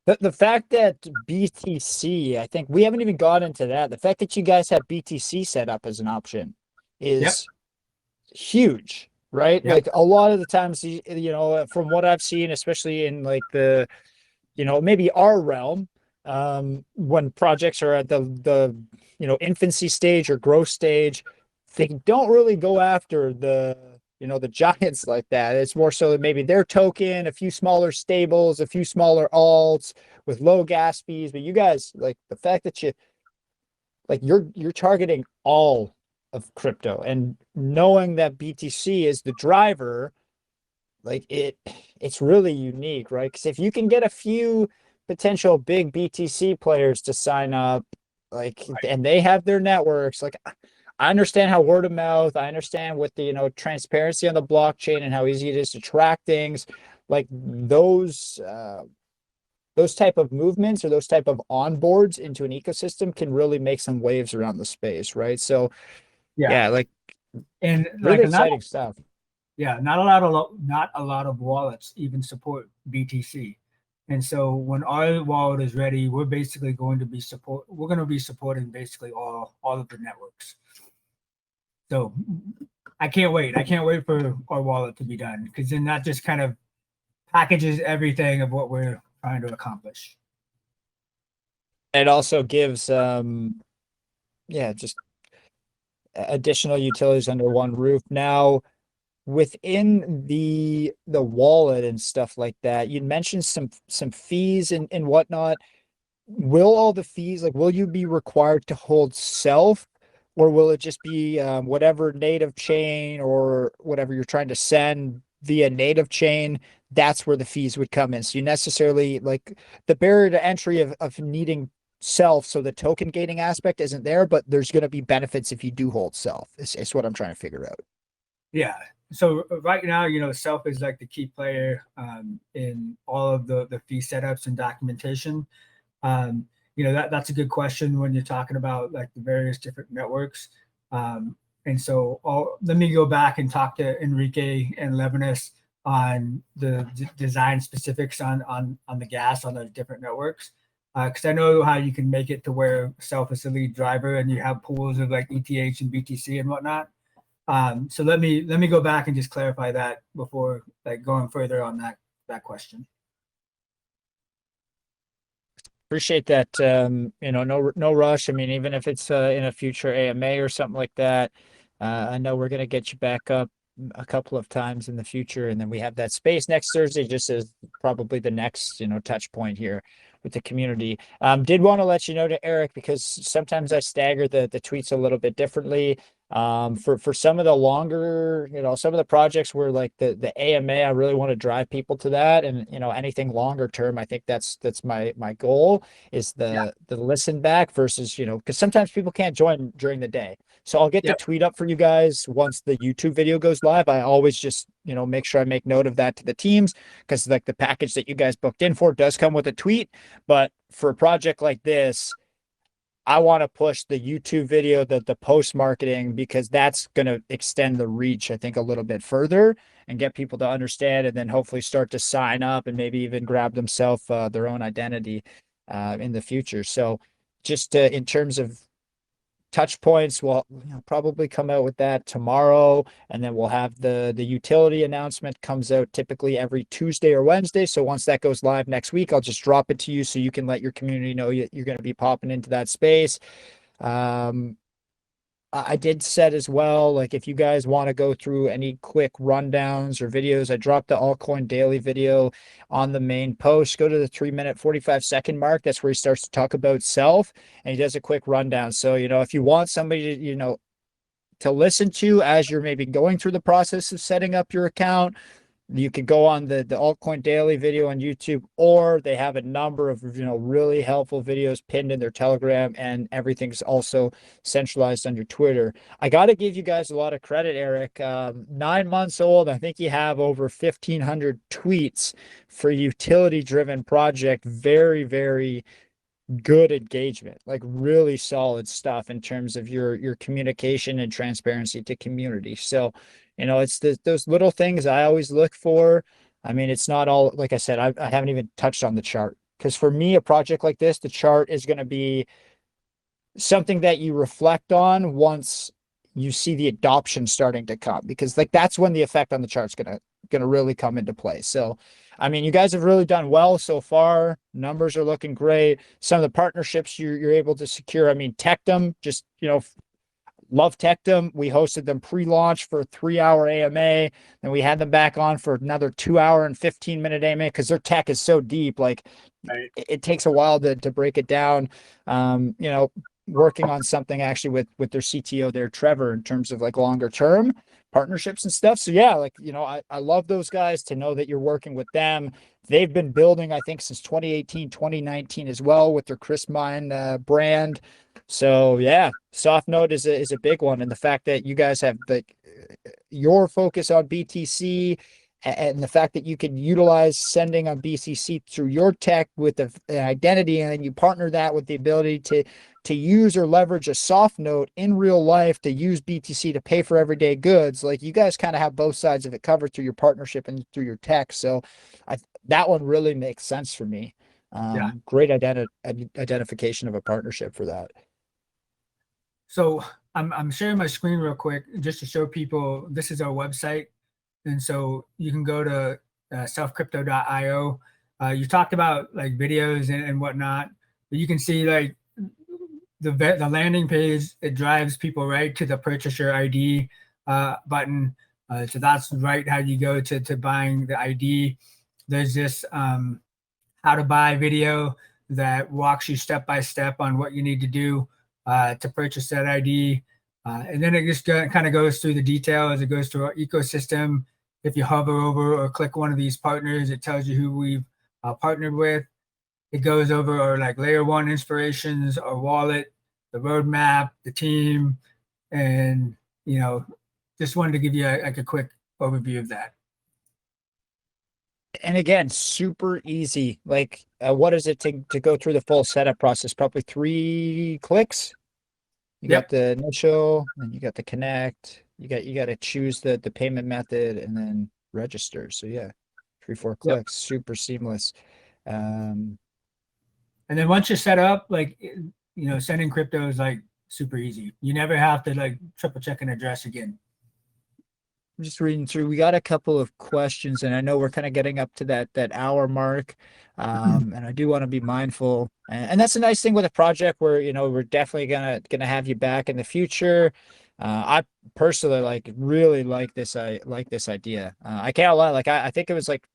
the fact that BTC, I think we haven't even got into that. The fact that you guys have BTC set up as an option is huge, right? Yep. Like a lot of the times, from what I've seen, especially in like the, maybe our realm, when projects are at the infancy stage or growth stage, they don't really go after the giants like that. It's more so that maybe their token, a few smaller stables, a few smaller alts with low gas fees. But you guys, like the fact that you're targeting all of crypto and knowing that BTC is the driver, like it's really unique, right? Because if you can get a few potential big BTC players to sign up, like, and they have their networks, like I understand how word of mouth, I understand with the transparency on the blockchain and how easy it is to track things, like those type of movements or those type of onboards into an ecosystem can really make some waves around the space, right? So yeah, like and really like exciting stuff. Yeah, not a lot of wallets even support BTC. And so when our wallet is ready, we're going to be supporting basically all of the networks. So I can't wait. I can't wait for our wallet to be done, because then that just kind of packages everything of what we're trying to accomplish. It also gives just additional utilities under one roof. Now, within the wallet and stuff like that, you mentioned some fees and whatnot. Will all the fees, like, will you be required to hold self, or will it just be whatever native chain or whatever you're trying to send via native chain? That's where the fees would come in. So you necessarily, like, the barrier to entry of needing self, so the token gating aspect isn't there, but there's going to be benefits if you do hold self. It's what I'm trying to figure out. Yeah. So right now, self is like the key player in all of the fee setups and documentation. That's a good question when you're talking about like the various different networks. And so let me go back and talk to Enrique and Levinas on the design specifics on the gas on those different networks. Because I know how you can make it to where self is the lead driver and you have pools of like ETH and BTC and whatnot. So let me go back and just clarify that before like going further on that question. Appreciate that. No rush. I mean, even if it's in a future AMA or something like that, I know we're gonna get you back up a couple of times in the future, and then we have that space next Thursday, just as probably the next touch point here with the community. Did want to let you know to Eric, because sometimes I stagger the tweets a little bit differently. For some of the longer, some of the projects where like the AMA, I really want to drive people to that, and anything longer term, I think that's my goal is the listen back versus because sometimes people can't join during the day. So I'll get the tweet up for you guys once the YouTube video goes live. I always just make sure I make note of that to the teams, because like the package that you guys booked in for does come with a tweet. But for a project like this, I want to push the YouTube video, the post marketing, because that's going to extend the reach, I think, a little bit further and get people to understand, and then hopefully start to sign up and maybe even grab themselves their own identity in the future. So just in terms of touch points, we'll probably come out with that tomorrow, and then we'll have the utility announcement comes out typically every Tuesday or Wednesday. So once that goes live next week, I'll just drop it to you so you can let your community know you're going to be popping into that space. I did set as well, like if you guys want to go through any quick rundowns or videos, I dropped the altcoin daily video on the main post. Go to the 3-minute 45-second mark. That's where he starts to talk about self, and he does a quick rundown. So if you want somebody to listen to as you're maybe going through the process of setting up your account, you could go on the altcoin daily video on YouTube, or they have a number of really helpful videos pinned in their Telegram, and everything's also centralized on your Twitter. I got to give you guys a lot of credit, Eric. 9 months old, I think you have over 1,500 tweets for utility driven project. Very, very good engagement, like really solid stuff in terms of your communication and transparency to community. So it's those little things I always look for. I mean, it's not all, like I said, I haven't even touched on the chart, because for me, a project like this, the chart is going to be something that you reflect on once you see the adoption starting to come, because like that's when the effect on the chart's gonna really come into play. So I mean, you guys have really done well so far. Numbers are looking great. Some of the partnerships you're able to secure. I mean, Tectum, just love Tectum. We hosted them pre-launch for a 3-hour AMA, and we had them back on for another 2-hour and 15-minute AMA, because their tech is so deep. Like it takes a while to break it down. Working on something actually with their CTO there, Trevor, in terms of like longer term partnerships and stuff. So yeah, like, I love those guys, to know that you're working with them. They've been building, I think, since 2018, 2019 as well, with their Chris Mine brand. So yeah, soft node is a big one. And the fact that you guys have your focus on BTC, and the fact that you can utilize sending on BCC through your tech with an identity, and then you partner that with the ability to use or leverage a soft node in real life to use BTC to pay for everyday goods. Like you guys kind of have both sides of it covered through your partnership and through your tech. So that one really makes sense for me. Great identification of a partnership for that. So I'm sharing my screen real quick just to show people this is our website. And so you can go to selfcrypto.io. You talked about like videos and whatnot, but you can see like the landing page, it drives people right to the purchase your ID button. So that's right how you go to buying the ID. There's this how to buy video that walks you step by step on what you need to do to purchase that ID. And then it just kind of goes through the details. It goes through our ecosystem. If you hover over or click one of these partners, it tells you who we've partnered with. It goes over our like layer one inspirations, our wallet, the roadmap, the team, and just wanted to give you like a quick overview of that. And again, super easy. Like, what is it to go through the full setup process? Probably 3 clicks. You got Yep. the initial, and you got the connect. You got to choose the payment method and then register. So yeah, 3-4 Yep. clicks, super seamless. And then once you're set up, like sending crypto is like super easy. You never have to like triple check an address again. I'm just reading through. We got a couple of questions, and I know we're kind of getting up to that hour mark. And I do want to be mindful. And that's a nice thing with a project where, we're definitely gonna have you back in the future. I personally really like this. I like this idea. I can't lie. Like I think it was like,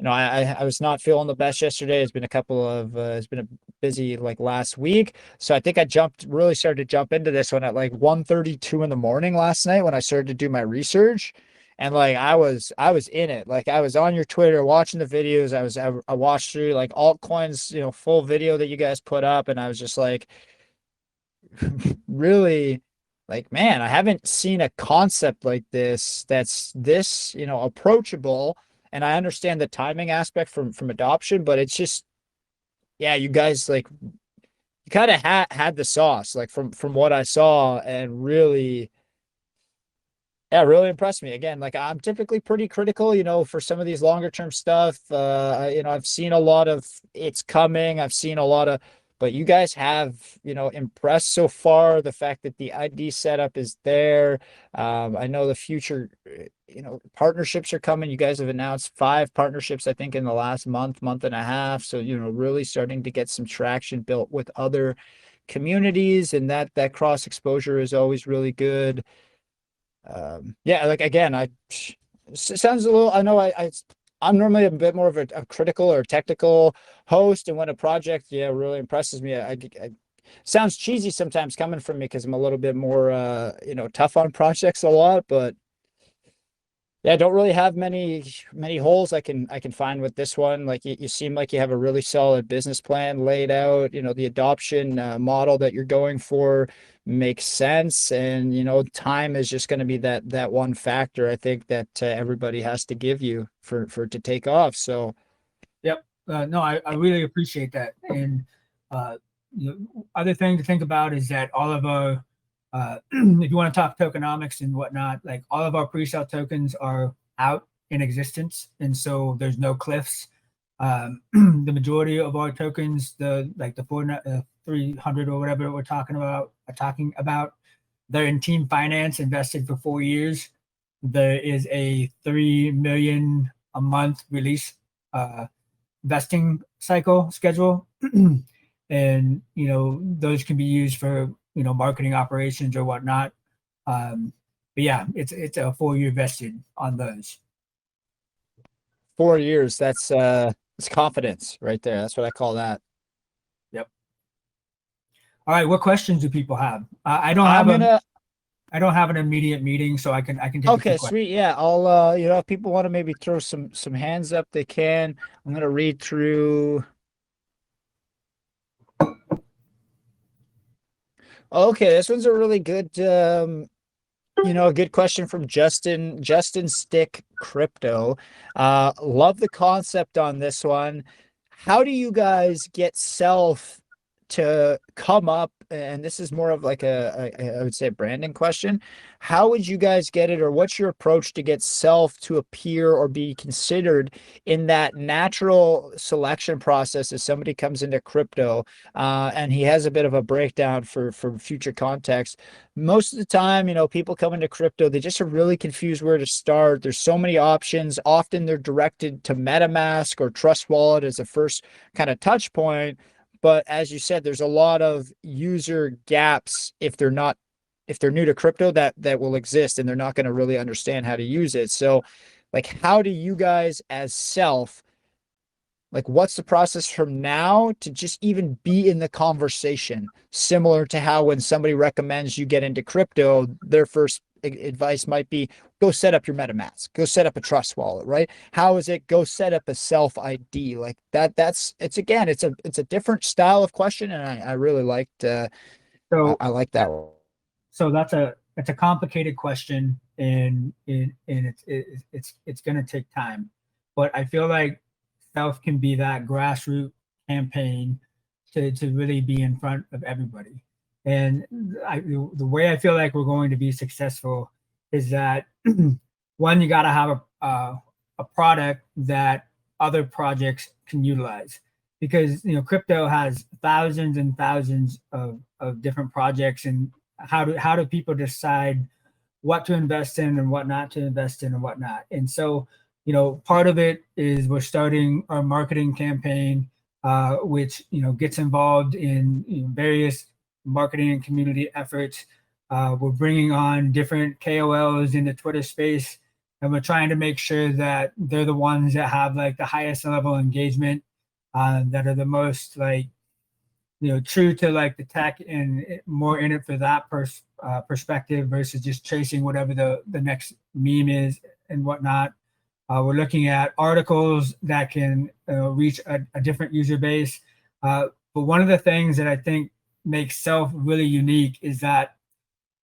I was not feeling the best yesterday. It's been a busy like last week. So I think I really started to jump into this one at like 1:32 in the morning last night when I started to do my research. And like I was in it. Like I was on your Twitter watching the videos. I watched through like altcoins, full video that you guys put up, and I was just like really like, man, I haven't seen a concept like that's this, approachable. And I understand the timing aspect from adoption, but it's just, yeah, you guys like you kind of had the sauce like from what I saw, and really, yeah, really impressed me. Again, like I'm typically pretty critical, for some of these longer term stuff. I've seen a lot of it's coming. I've seen a lot of, but you guys have, impressed so far. The fact that the ID setup is there. I know the future, partnerships are coming. You guys have announced 5 partnerships, I think, in the last month and a half. So, really starting to get some traction built with other communities, and that cross exposure is always really good. Yeah, like again, it sounds a little, I know I'm normally a bit more of a critical or technical host, and when a project, yeah, really impresses me, I sounds cheesy sometimes coming from me because I'm a little bit more tough on projects a lot, but yeah, I don't really have many holes I can find with this one. Like you seem like you have a really solid business plan laid out. The adoption model that you're going for makes sense, and time is just going to be that one factor I think that everybody has to give you for it to take off. So Yep. No, I really appreciate that. And other thing to think about is that all of our if you want to talk tokenomics and whatnot, like all of our pre-sale tokens are out in existence, and so there's no cliffs. The majority of our tokens, the 300 or whatever we're talking about, they're in team finance, invested for 4 years. There is a 3 million a month release vesting cycle schedule, and those can be used for marketing operations or whatnot. But yeah, it's a 4-year vested on those. 4 years, that's it's confidence right there. That's what I call that. Yep. All right, what questions do people have? I don't have an immediate meeting, so I can take Okay, sweet. Yeah, I'll if people want to maybe throw some hands up, they can. I'm gonna read through. Okay, this one's a really good a good question from Justin Stick Crypto. Love the concept on this one. How do you guys get self to come up, and this is more of like I would say a branding question. How would you guys get it, or what's your approach to get self to appear or be considered in that natural selection process as somebody comes into crypto, and he has a bit of a breakdown for future context. Most of the time, people come into crypto, they just are really confused where to start. There's so many options. Often they're directed to MetaMask or Trust Wallet as a first kind of touch point. But as you said, there's a lot of user gaps if they're new to crypto that will exist, and they're not going to really understand how to use it. So like, how do you guys as self, like, what's the process from now to just even be in the conversation? Similar to how when somebody recommends you get into crypto, their first advice might be go set up your MetaMask, go set up a trust wallet, right? How is it go set up a self ID like that? It's again, it's a different style of question, and I really liked So I like that one. so that's a complicated question, and it's going to take time, but I feel like self can be that grassroots campaign to really be in front of everybody. And the way I feel like we're going to be successful is that one, you got to have a product that other projects can utilize, because crypto has thousands and thousands of different projects, and how do people decide what to invest in and what not to invest in and whatnot. And so part of it is we're starting our marketing campaign, which gets involved in various marketing and community efforts. We're bringing on different KOLs in the Twitter space, and we're trying to make sure that they're the ones that have like the highest level engagement, that are the most like true to like the tech and more in it for that perspective versus just chasing whatever the next meme is and whatnot. We're looking at articles that can reach a different user base. But one of the things that I think makes Self really unique is that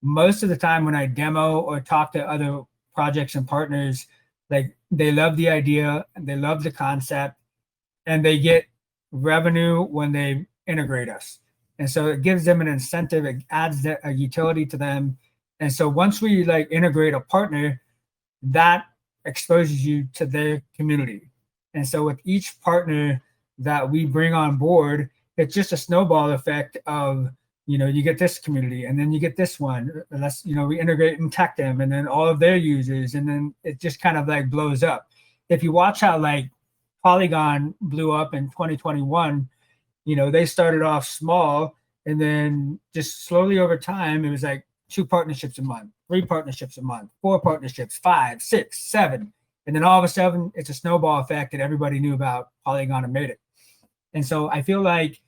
most of the time when I demo or talk to other projects and partners, like they love the idea, they love the concept, and they get revenue when they integrate us. And so it gives them an incentive, it adds a utility to them. And so once we like integrate a partner, that exposes you to their community. And so with each partner that we bring on board, it's just a snowball effect of, you get this community and then you get this one. Unless, we integrate and tech them and then all of their users, and then it just kind of like blows up. If you watch how like Polygon blew up in 2021, they started off small, and then just slowly over time, it was like 2 partnerships a month, 3 partnerships a month, 4 partnerships, 5, 6, 7. And then all of a sudden it's a snowball effect that everybody knew about Polygon and made it. And so I feel like,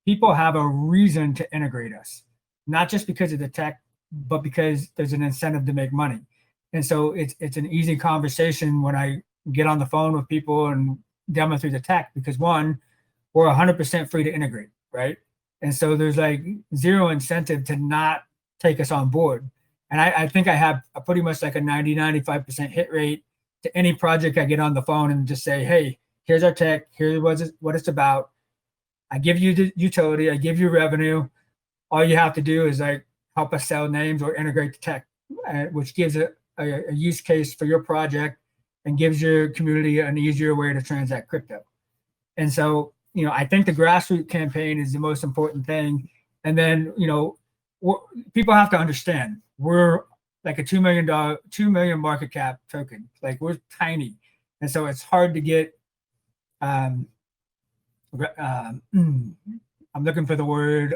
people have a reason to integrate us, not just because of the tech, but because there's an incentive to make money. And so it's an easy conversation when I get on the phone with people and demo through the tech, because one, we're 100% free to integrate, right? And so there's like zero incentive to not take us on board. And I think I have a pretty much like a 90-95% hit rate to any project I get on the phone and just say, hey, here's our tech, here's what it's about. I give you the utility, I give you revenue. All you have to do is like help us sell names or integrate the tech, which gives a use case for your project and gives your community an easier way to transact crypto. And so, I think the grassroots campaign is the most important thing. And then, people have to understand we're like a $2 million market cap token. Like we're tiny. And so it's hard to get, I'm looking for the word,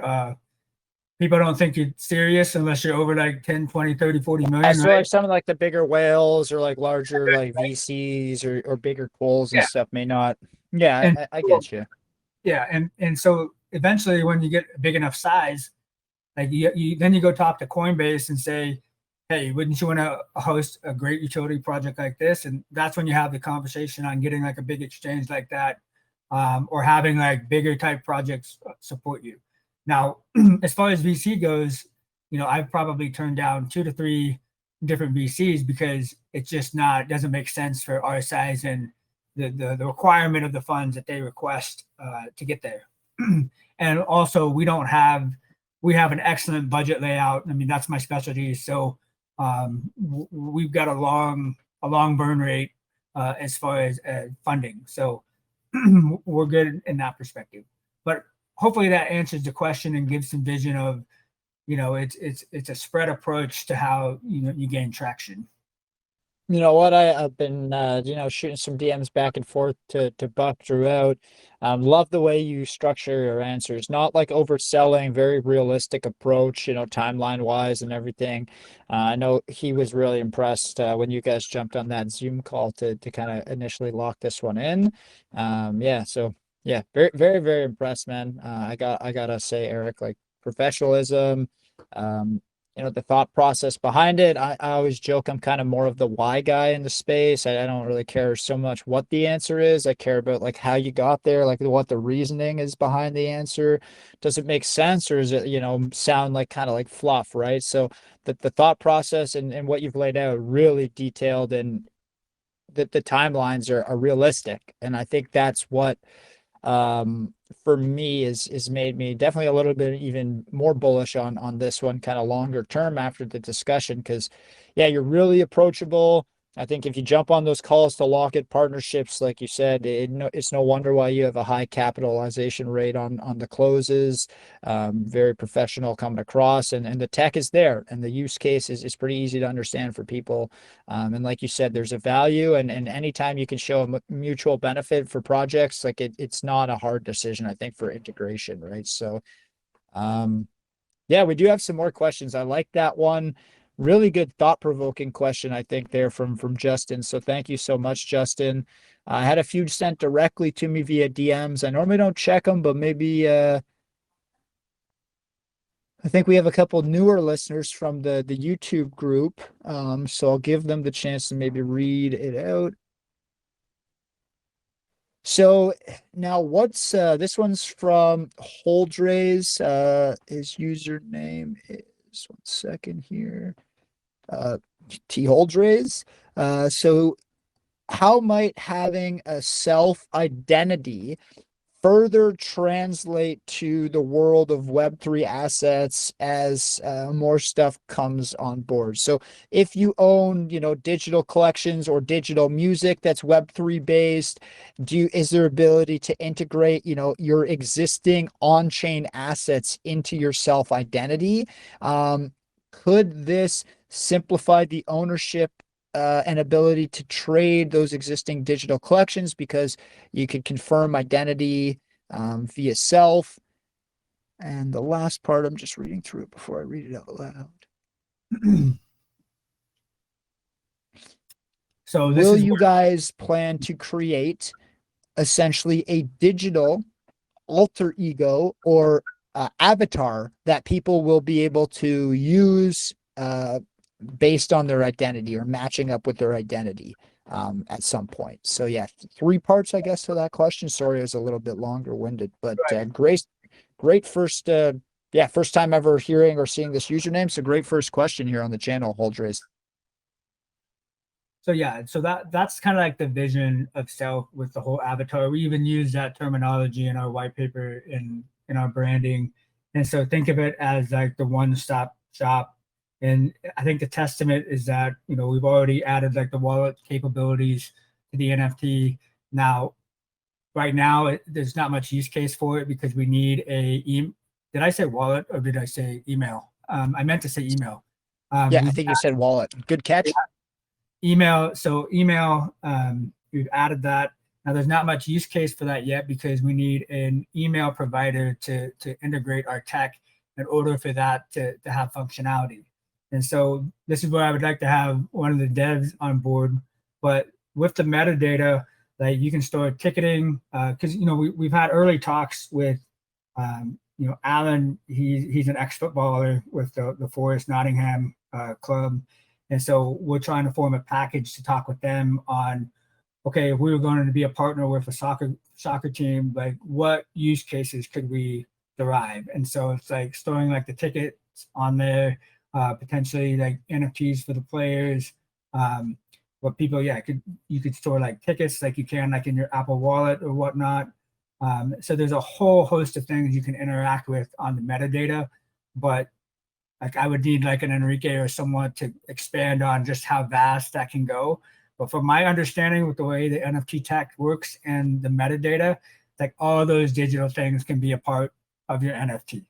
people don't think you're serious unless you're over like 10, 20, 30, 40 million. So right? like some of like the bigger whales or like larger like VCs or bigger pools and stuff may not. Yeah, And I get you. yeah, and so eventually when you get a big enough size, like then you go talk to Coinbase and say, hey, wouldn't you want to host a great utility project like this? And that's when you have the conversation on getting like a big exchange like that, or having like bigger type projects support you. Now, as far as VC goes, I've probably turned down 2 to 3 different VCs because it's just doesn't make sense for our size and the requirement of the funds that they request to get there. And also we have an excellent budget layout. I mean, that's my specialty. So we've got a long burn rate as far as funding. So we're good in that perspective. But hopefully that answers the question and gives some vision of, it's a spread approach to how you gain traction. You know what? I've been, shooting some DMs back and forth to Buck throughout. Love the way you structure your answers. Not like overselling, very realistic approach, timeline wise and everything. I know he was really impressed when you guys jumped on that Zoom call to kind of initially lock this one in. So yeah, very, very, very impressed, man. I gotta say, Eric, like professionalism, the thought process behind it. I always joke I'm kind of more of the why guy in the space. I don't really care so much what the answer is. I care about like how you got there, like what the reasoning is behind the answer. Does it make sense, or is it, sound like kind of like fluff, right? So the thought process and what you've laid out really detailed, and the timelines are realistic. And I think that's what for me is made me definitely a little bit even more bullish on this one kind of longer term after the discussion. Because yeah, you're really approachable. I think if you jump on those calls to lock in partnerships, like you said, it's no wonder why you have a high capitalization rate on the closes. Very professional coming across, and the tech is there, and the use case is pretty easy to understand for people. And like you said, there's a value, and anytime you can show a mutual benefit for projects, like it's not a hard decision, I think, for integration, right? So, yeah, we do have some more questions. I like that one. Really good thought-provoking question, I think, there from Justin. So thank you so much, Justin. I had a few sent directly to me via DMs. I normally don't check them, but maybe I think we have a couple newer listeners from the YouTube group. So I'll give them the chance to maybe read it out. So now what's this one's from Holdrays. His username is, one second here. T Holdrays. So how might having a self identity further translate to the world of Web3 assets as more stuff comes on board? So if you own, digital collections or digital music that's Web3 based, is there ability to integrate, your existing on-chain assets into your self-identity? Could this simplify the ownership and ability to trade those existing digital collections, because you could confirm identity via self? And the last part, I'm just reading through it before I read it out loud. So will you guys plan to create essentially a digital alter ego or avatar that people will be able to use based on their identity or matching up with their identity at some point? So yeah, 3 parts, I guess, to that question. Sorry, it was a little bit longer winded, but great first, first time ever hearing or seeing this username. So great first question here on the channel, Holdrays. So yeah, so that's kind of like the vision of self with the whole avatar. We even use that terminology in our white paper in our branding. And so think of it as like the one-stop shop. And I think the testament is that, we've already added like the wallet capabilities to the NFT. Now, right now, there's not much use case for it because we need did I say wallet or did I say email? I meant to say email. Yeah, I think you said wallet. Good catch. Email. So email, we've added that. Now there's not much use case for that yet because we need an email provider to integrate our tech in order for that to have functionality. And so this is where I would like to have one of the devs on board. But with the metadata, like you can store ticketing, because we've had early talks with Alan. He's an ex-footballer with the Forest Nottingham club. And so we're trying to form a package to talk with them on, okay, if we were going to be a partner with a soccer team, like what use cases could we derive? And so it's like storing like the tickets on there, potentially like NFTs for the players. What people, you could store like tickets like you can like in your Apple Wallet or whatnot. So there's a whole host of things you can interact with on the metadata, but like I would need like an Enrique or someone to expand on just how vast that can go. But from my understanding with the way the NFT tech works and the metadata, like all those digital things can be a part of your NFT.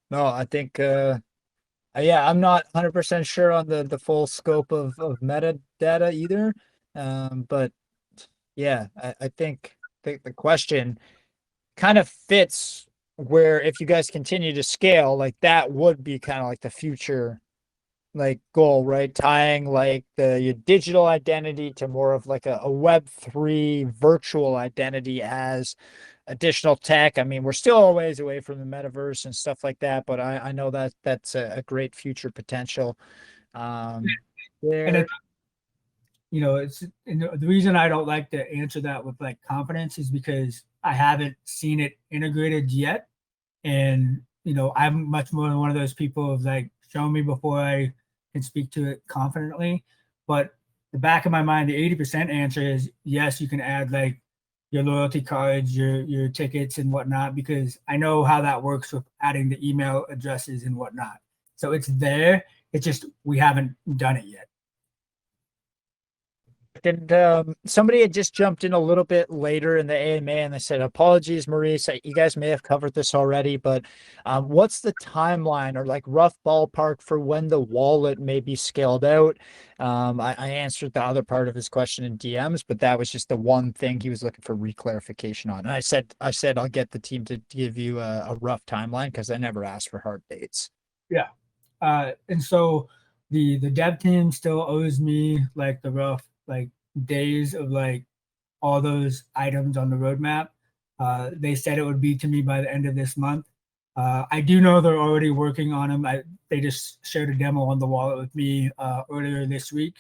No, I think, I'm not 100% sure on the full scope of metadata either. But yeah, I think the question kind of fits where if you guys continue to scale, like that would be kind of like the future like goal, right? Tying like your digital identity to more of like a Web3 virtual identity as additional tech. I mean, we're still a ways away from the metaverse and stuff like that, but I know that that's a great future potential. And There. it's, it's, and the reason I don't like to answer that with like confidence is because I haven't seen it integrated yet. And, I'm much more one of those people of like, show me before I can speak to it confidently. But the back of my mind, the 80% answer is yes, you can add like your loyalty cards, your tickets and whatnot, because I know how that works with adding the email addresses and whatnot. So it's there. It's just we haven't done it yet. And somebody had just jumped in a little bit later in the AMA and they said, apologies, Maurice. You guys may have covered this already, but what's the timeline or like rough ballpark for when the wallet may be scaled out? I answered the other part of his question in DMs, but that was just the one thing he was looking for reclarification on. And I said I'll get the team to give you a rough timeline because I never asked for hard dates. Yeah. And so the dev team still owes me like the rough like days of like all those items on the roadmap. They said it would be to me by the end of this month. I do know they're already working on them. They just shared a demo on the wallet with me earlier this week.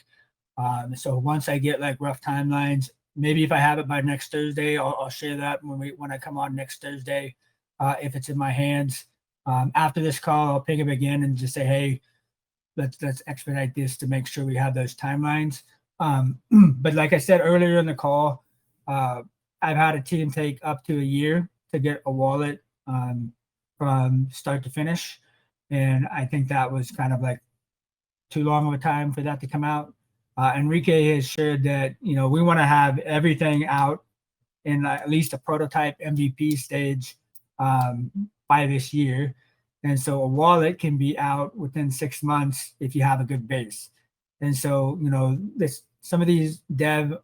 So once I get like rough timelines, maybe if I have it by next Thursday, I'll share that when I come on next Thursday, if it's in my hands. After this call, I'll pick up again and just say, hey, let's expedite this to make sure we have those timelines. But like I said earlier in the call, I've had a team take up to a year to get a wallet from start to finish. And I think that was kind of like too long of a time for that to come out. Enrique has shared that, we want to have everything out in at least a prototype MVP stage by this year. And so a wallet can be out within 6 months if you have a good base. And so, some of these dev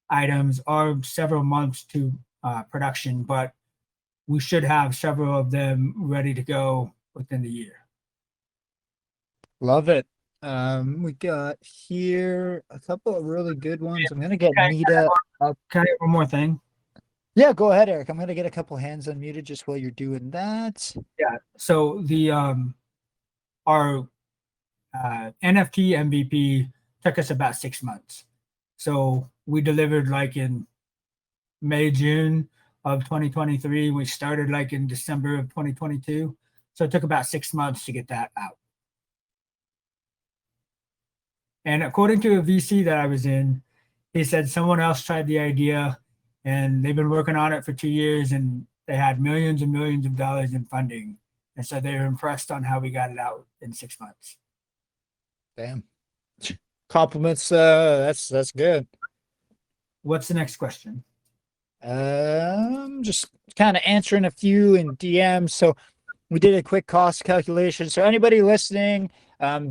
items are several months to production, but we should have several of them ready to go within the year. Love it. We got here a couple of really good ones. I'm gonna get Nita up. Can I have one more thing? Yeah, go ahead, Eric. I'm gonna get a couple hands unmuted just while you're doing that. Yeah. So the our NFT MVP took us about 6 months. So we delivered like in May, June of 2023. We started like in December of 2022. So it took about 6 months to get that out. And according to a VC that I was in, he said someone else tried the idea and they've been working on it for 2 years and they had millions and millions of dollars in funding. And so they were impressed on how we got it out in 6 months. Damn. Compliments. That's good. What's the next question? Just kind of answering a few in DMs. So we did a quick cost calculation. So anybody listening,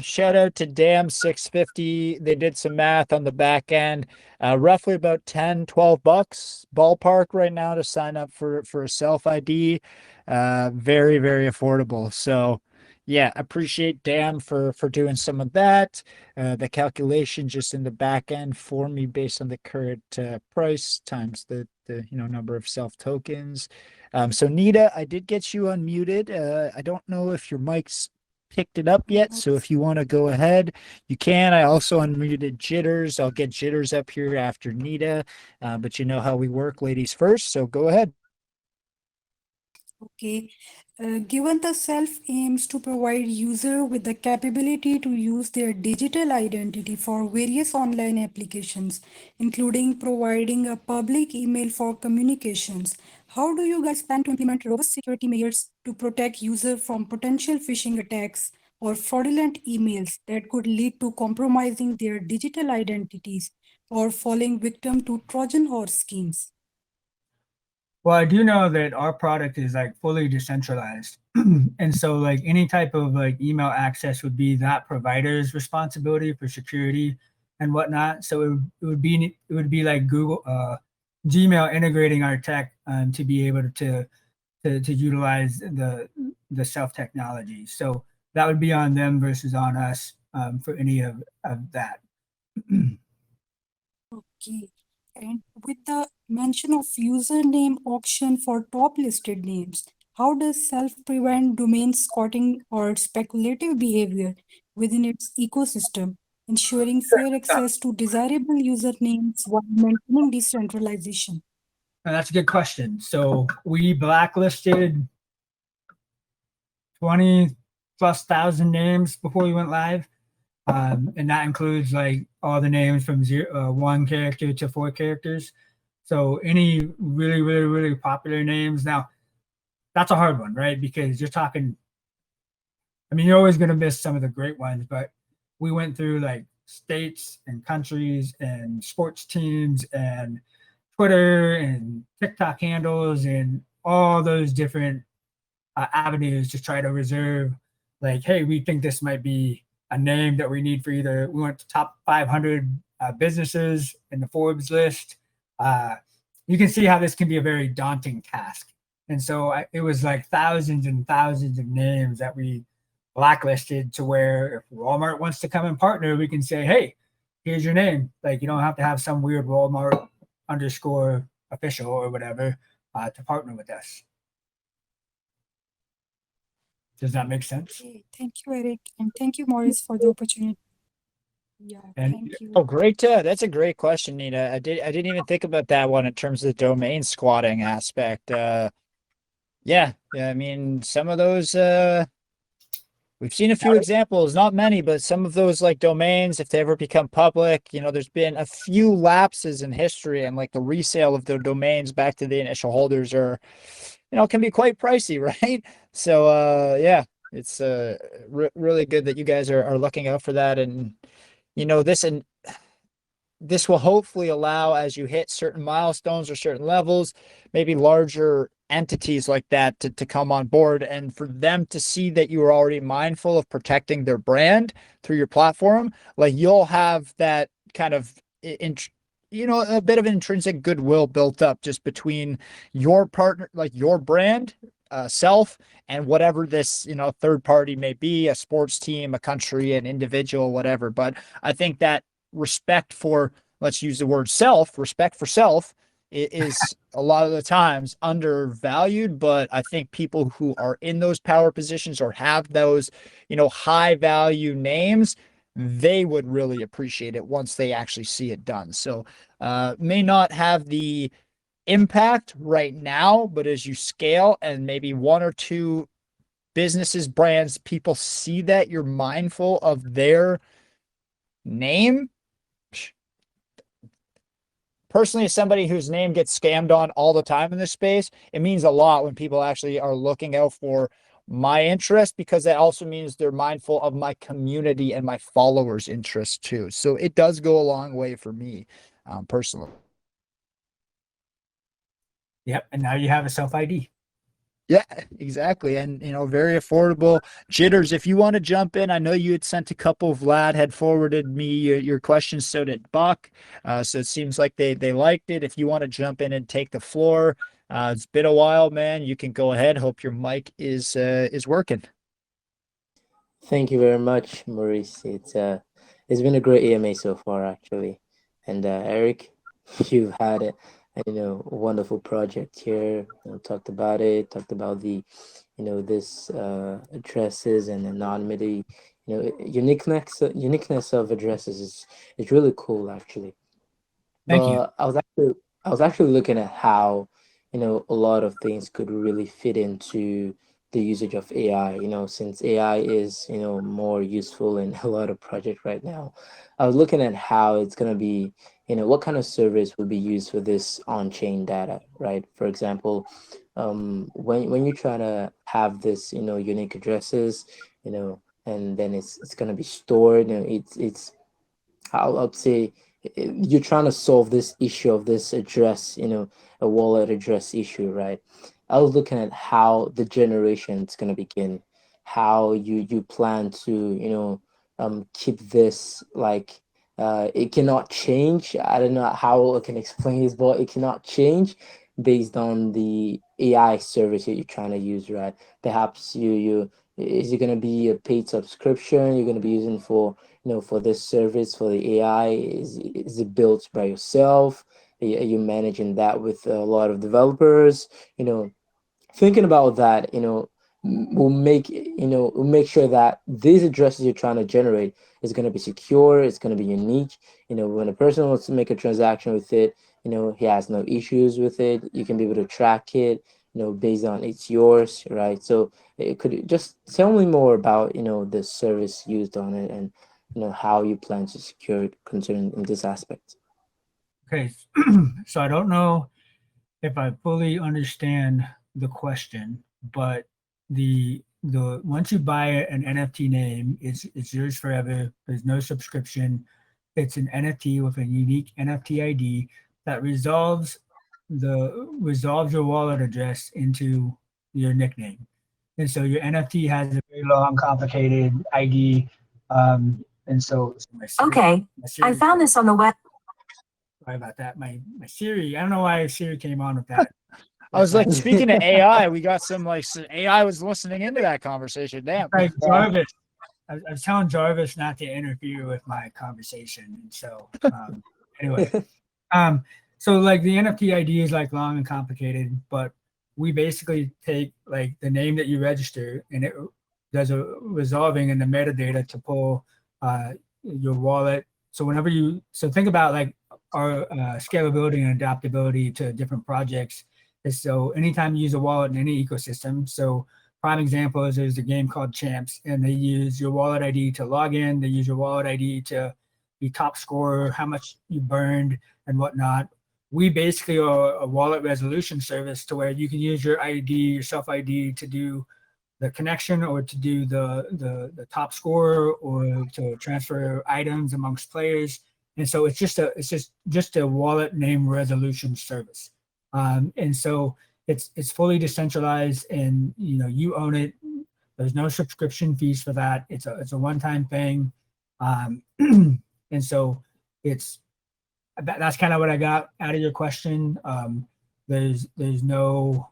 shout out to Dam650. They did some math on the back end. Roughly about 10, 12 bucks ballpark right now to sign up for a self ID. Very, very affordable. So yeah, appreciate Dan for doing some of that. The calculation just in the back end for me based on the current price times the number of self tokens. So Nita, I did get you unmuted. I don't know if your mic's picked it up yet. So if you want to go ahead, you can. I also unmuted Jitters. I'll get Jitters up here after Nita. But you know how we work, ladies first. So go ahead. Okay. Given the self aims to provide user with the capability to use their digital identity for various online applications, including providing a public email for communications, how do you guys plan to implement robust security measures to protect user from potential phishing attacks or fraudulent emails that could lead to compromising their digital identities or falling victim to Trojan horse schemes? Well, I do know that our product is like fully decentralized. And so like any type of like email access would be that provider's responsibility for security and whatnot. So it would be like Google Gmail integrating our tech to be able to utilize the self technology. So that would be on them versus on us for any of that. Okay. And with the mention of username auction for top listed names. How does self prevent domain squatting or speculative behavior within its ecosystem, ensuring fair access to desirable usernames while maintaining decentralization? And that's a good question. So we blacklisted 20 plus thousand names before we went live. And that includes like all the names from 1 character to 4 characters. So any really popular names. Now, that's a hard one, right? Because you're talking, I mean, you're always going to miss some of the great ones, but we went through like states and countries and sports teams and Twitter and TikTok handles and all those different avenues to try to reserve, like, hey, we think this might be a name that we need for either. We went to top 500 businesses in the Forbes list. You can see how this can be a very daunting task. And so it was like thousands and thousands of names that we blacklisted, to where if Walmart wants to come and partner, we can say, hey, here's your name. Like, you don't have to have some weird Walmart underscore official or whatever to partner with us. Does that make sense? Okay, thank you, Eric, and thank you, Maurice, for the opportunity. Yeah, And thank you. Oh, great. That's a great question, Nina. I didn't even think about that one in terms of the domain squatting aspect. Yeah, I mean, some of those, we've seen a few examples, not many, but some of those like domains, if they ever become public, there's been a few lapses in history, and like the resale of the domains back to the initial holders are, can be quite pricey, right? So, yeah, it's really good that you guys are looking out for that. And, this will hopefully allow, as you hit certain milestones or certain levels, maybe larger entities like that to come on board, and for them to see that you are already mindful of protecting their brand through your platform. Like, you'll have that kind of a bit of intrinsic goodwill built up just between your partner, like your brand self, and whatever this third party may be, a sports team, a country, an individual, whatever. But I think that respect for, let's use the word respect for self is a lot of the times undervalued. But I think people who are in those power positions or have those, high value names, they would really appreciate it once they actually see it done. So may not have the impact right now, but as you scale and maybe one or two businesses, brands, people see that you're mindful of their name. Personally, as somebody whose name gets scammed on all the time in this space, it means a lot when people actually are looking out for my interest, because that also means they're mindful of my community and my followers' interests too. So it does go a long way for me, personally. Yep. And now you have a self ID. Yeah, exactly. And, very affordable. Jitters, if you want to jump in, I know you had sent a couple. Vlad had forwarded me your questions, so did Buck. So it seems like they liked it. If you want to jump in and take the floor, it's been a while, man. You can go ahead. Hope your mic is working. Thank you very much, Maurice. It's been a great AMA so far, actually. And Eric, you've had a wonderful project here. Talked about it. Talked about the this addresses and anonymity. Uniqueness of addresses is really cool, actually. Thank you. But I was actually looking at how a lot of things could really fit into the usage of AI. Since AI is more useful in a lot of projects right now. I was looking at how it's gonna be, what kind of service would be used for this on-chain data, right? For example, when you try to have this unique addresses, and then it's gonna be stored. It's I'd say you're trying to solve this issue of this address, a wallet address issue, right? I was looking at how the generation is going to begin, how you plan to, keep this like it cannot change. I don't know how I can explain this, but it cannot change based on the AI service that you're trying to use, right? Perhaps you is it going to be a paid subscription you're going to be using for for this service for the AI? Is it built by yourself? Are you managing that with a lot of developers? Thinking about that, will make sure that these addresses you're trying to generate is going to be secure, it's going to be unique. When a person wants to make a transaction with it, he has no issues with it. You can be able to track it, based on it's yours, right? So it could just tell me more about, the service used on it, and how you plan to secure it concerning in this aspect. Okay, so I don't know if I fully understand the question, but the once you buy an NFT name, it's yours forever. There's no subscription. It's an NFT with a unique NFT ID that resolves your wallet address into your nickname. And so your NFT has a very long, complicated ID. And so my Siri, Okay, I found this on the web. Sorry about that. My Siri, I don't know why Siri came on with that. I was like, speaking of AI, we got some AI was listening into that conversation. Damn. Like Jarvis, I was telling Jarvis not to interfere with my conversation. And so anyway, so like the NFT ID is like long and complicated, but we basically take like the name that you register and it does a resolving in the metadata to pull your wallet. So think about like our scalability and adaptability to different projects. So anytime you use a wallet in any ecosystem, so prime example is there's a game called Champs, and they use your wallet ID to log in. They use your wallet ID to be top scorer, how much you burned and whatnot. We basically are a wallet resolution service to where you can use your ID, your self ID to do the connection or to do the top score or to transfer items amongst players. And so it's just a wallet name resolution service. And so it's fully decentralized, and you own it. There's no subscription fees for that. It's a one-time thing. And so that's kind of what I got out of your question. There's no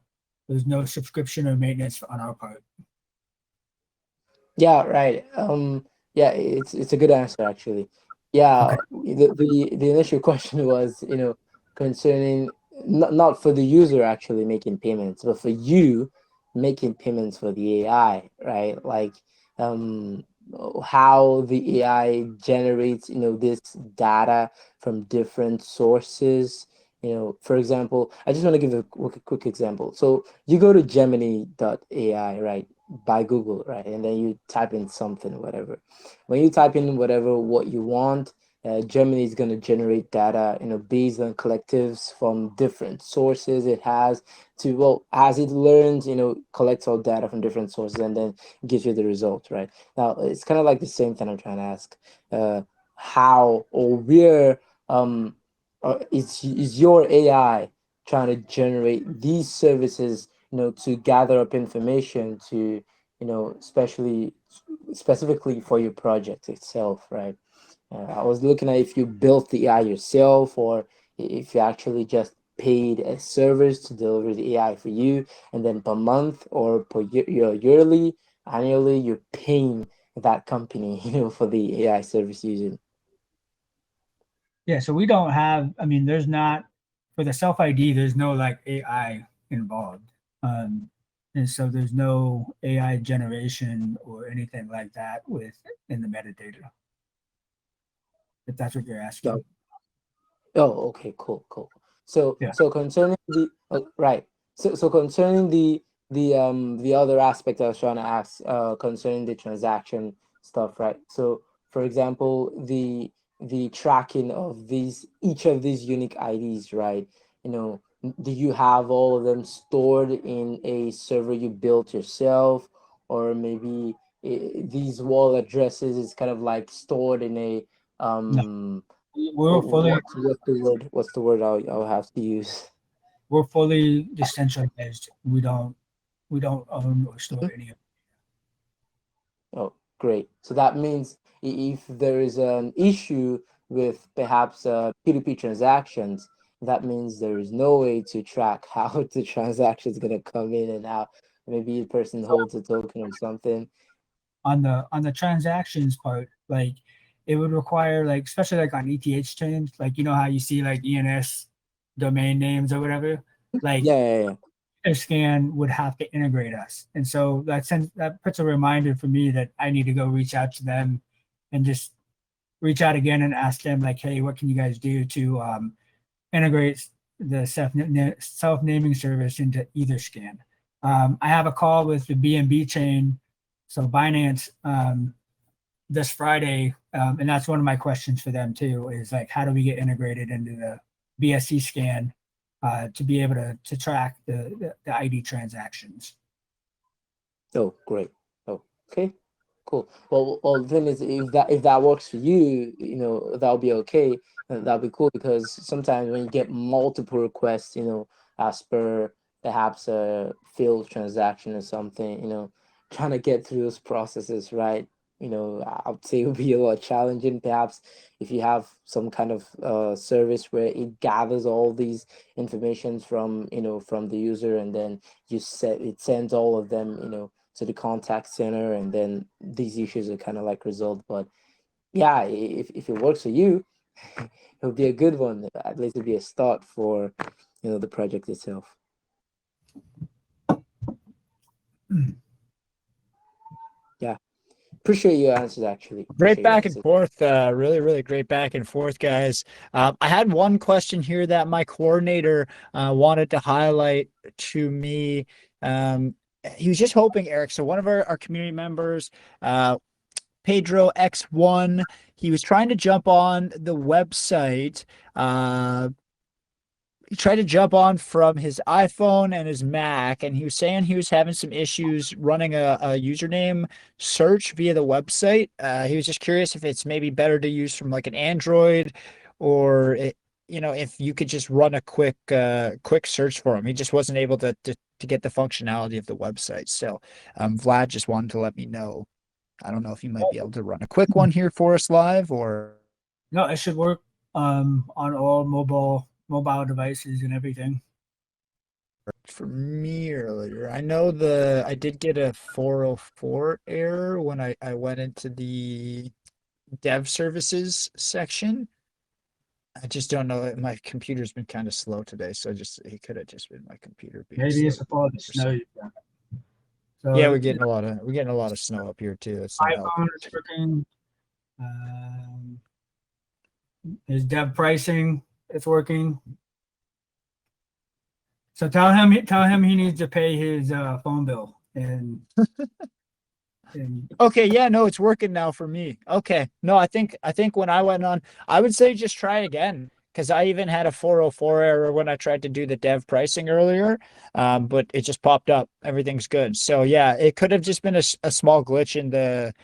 subscription or maintenance on our part. Yeah, right. Yeah, it's a good answer actually. Yeah, Okay. the initial question was, concerning not for the user actually making payments, but for you making payments for the AI, right? Like, how the AI generates, this data from different sources. For example, I just want to give a quick example. So you go to Gemini.ai, right, by Google, right, and then you type in something, whatever. When you type in whatever what you want, Gemini is going to generate data, based on collectives from different sources it has to, well, as it learns, collects all data from different sources and then gives you the result, right? Now, it's kind of like the same thing I'm trying to ask. How or where is your AI trying to generate these services, to gather up information to, specifically for your project itself, right? I was looking at if you built the AI yourself or if you actually just paid a service to deliver the AI for you, and then per month or per yearly, annually, you're paying that company, for the AI service using. Yeah, so we don't have, there's not, for the self ID, there's no like AI involved. And so there's no AI generation or anything like that in the metadata, if that's what you're asking. Oh, okay, cool. So Yeah. so concerning the right. So concerning the other aspect I was trying to ask, concerning the transaction stuff, right? So for example, the tracking of each of these unique IDs, right? Do you have all of them stored in a server you built yourself, or maybe these wall addresses is kind of like stored in a No. We're fully what's the word I'll have to use? we're fully decentralized. We don't own or store any of it. Oh, great. So that means if there is an issue with perhaps P2P transactions, that means there is no way to track how the transaction is going to come in and out. Maybe a person holds a token or something. On the transactions part, like it would require, like especially like on ETH chains, like how you see like ENS domain names or whatever, like Yeah. Scan would have to integrate us. And so that puts a reminder for me that I need to go reach out to them and just reach out again and ask them like, hey, what can you guys do to integrate the self-naming service into Etherscan? I have a call with the BNB chain, so Binance, this Friday, and that's one of my questions for them too, is like, how do we get integrated into the BSC scan to be able to track the ID transactions? Oh, great. Oh, okay, cool. Well, the thing is, if that works for you, that'll be okay. That'll be cool, because sometimes when you get multiple requests, as per perhaps a failed transaction or something, trying to get through those processes, right? I would say it would be a lot challenging. Perhaps if you have some kind of service where it gathers all these informations from the user, and then it sends all of them to the contact center, and then these issues are kind of like resolved. But yeah, if it works for you, it'll be a good one. At least it'll be a start for the project itself. Yeah, appreciate your answers, actually. Great back and forth. Really, really great back and forth, guys. I had one question here that my coordinator wanted to highlight to me. He was just hoping, Eric, so one of our community members, Pedro X1, he was trying to jump on the website. He tried to jump on from his iPhone and his Mac, and he was saying he was having some issues running a username search via the website. He was just curious if it's maybe better to use from like an Android, or if you could just run a quick search for him. He just wasn't able to get the functionality of the website. So Vlad just wanted to let me know. I don't know if you might be able to run a quick one here for us live, or no, it should work on all mobile devices and everything. For me earlier, I know I did get a 404 error when I went into the dev services section. I just don't know. My computer's been kind of slow today, so it could have just been my computer being maybe slow. it's a fall of snow. So yeah, we're getting a lot of snow up here too. It's not iPhone is working. His dev pricing is working. So tell him he needs to pay his phone bill and okay, yeah, no, it's working now for me. Okay. No, I think when I went on, I would say just try again, because I even had a 404 error when I tried to do the dev pricing earlier, but it just popped up. Everything's good. So yeah, it could have just been a small glitch in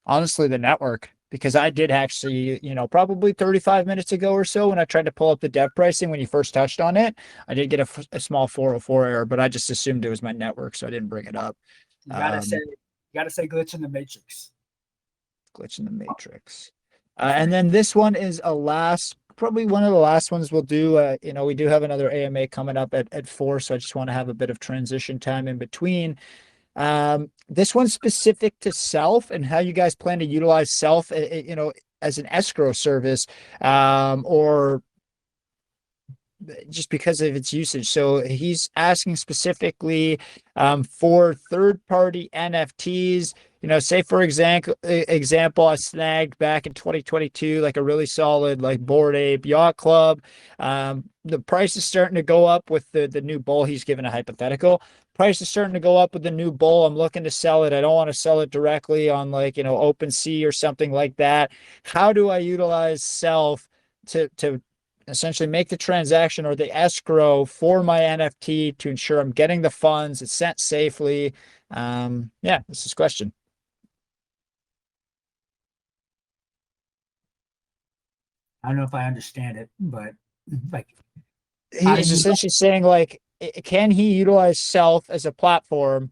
honestly, the network, because I did actually, probably 35 minutes ago or so, when I tried to pull up the dev pricing when you first touched on it, I did get a small 404 error, but I just assumed it was my network, so I didn't bring it up. You gotta say glitch in the matrix. Glitch in the matrix. And then this one is probably one of the last ones we'll do. We do have another AMA coming up at 4, so I just want to have a bit of transition time in between. This one's specific to Self and how you guys plan to utilize Self, as an escrow service, or just because of its usage. So he's asking specifically for third-party NFTs. Say for example, I snagged back in 2022 like a really solid like Bored Ape Yacht Club. The price is starting to go up with the new bull. He's given a hypothetical. Price is starting to go up with the new bull. I'm looking to sell it. I don't want to sell it directly on like OpenSea or something like that. How do I utilize Self to essentially make the transaction or the escrow for my NFT to ensure I'm getting the funds, it's sent safely? Yeah, this is a question. I don't know if I understand it, but like he's essentially saying like, can he utilize Self as a platform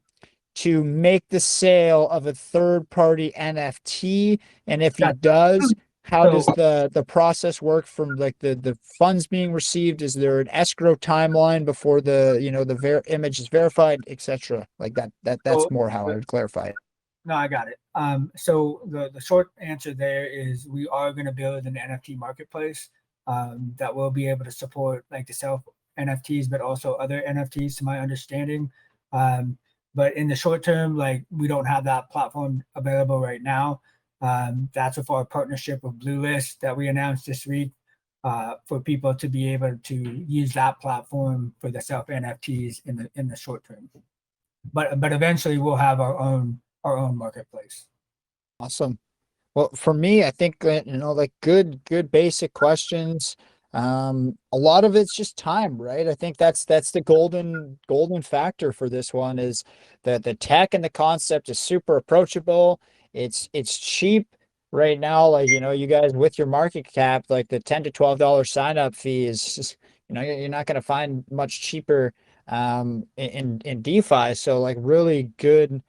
to make the sale of a third-party NFT? And if he does, how does the process work from like the funds being received? Is there an escrow timeline before the image is verified, etc.? Like that's more how I would clarify it. No, I got it. So the short answer there is we are going to build an NFT marketplace that will be able to support like the self NFTs, but also other NFTs to my understanding. But in the short term, like we don't have that platform available right now. That's with our partnership with Blue List that we announced this week, for people to be able to use that platform for the self NFTs in the short term. But eventually we'll have our own marketplace. Awesome. Well, for me, I think that, like good basic questions. A lot of it's just time, right? I think that's the golden factor for this one is that the tech and the concept is super approachable. It's cheap right now. Like, you guys with your market cap, like the $10 to $12 sign up fee is just, you're not going to find much cheaper in DeFi. So like really good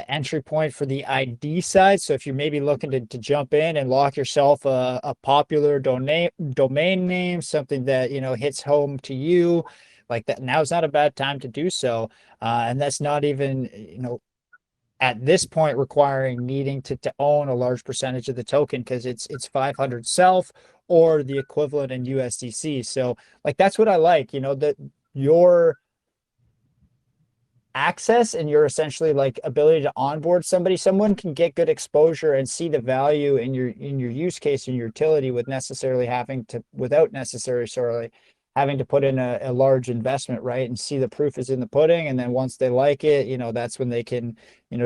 entry point for the ID side. So if you're maybe looking to jump in and lock yourself a popular domain name, something that, hits home to you, like that, now's not a bad time to do so. And that's not even, at this point requiring needing to own a large percentage of the token, because it's 500 self or the equivalent in USDC. So like, that's what I like, that your access and your essentially like ability to onboard someone can get good exposure and see the value in your use case and your utility without necessarily having to put in a large investment, right? And see the proof is in the pudding. And then once they like it, that's when they can,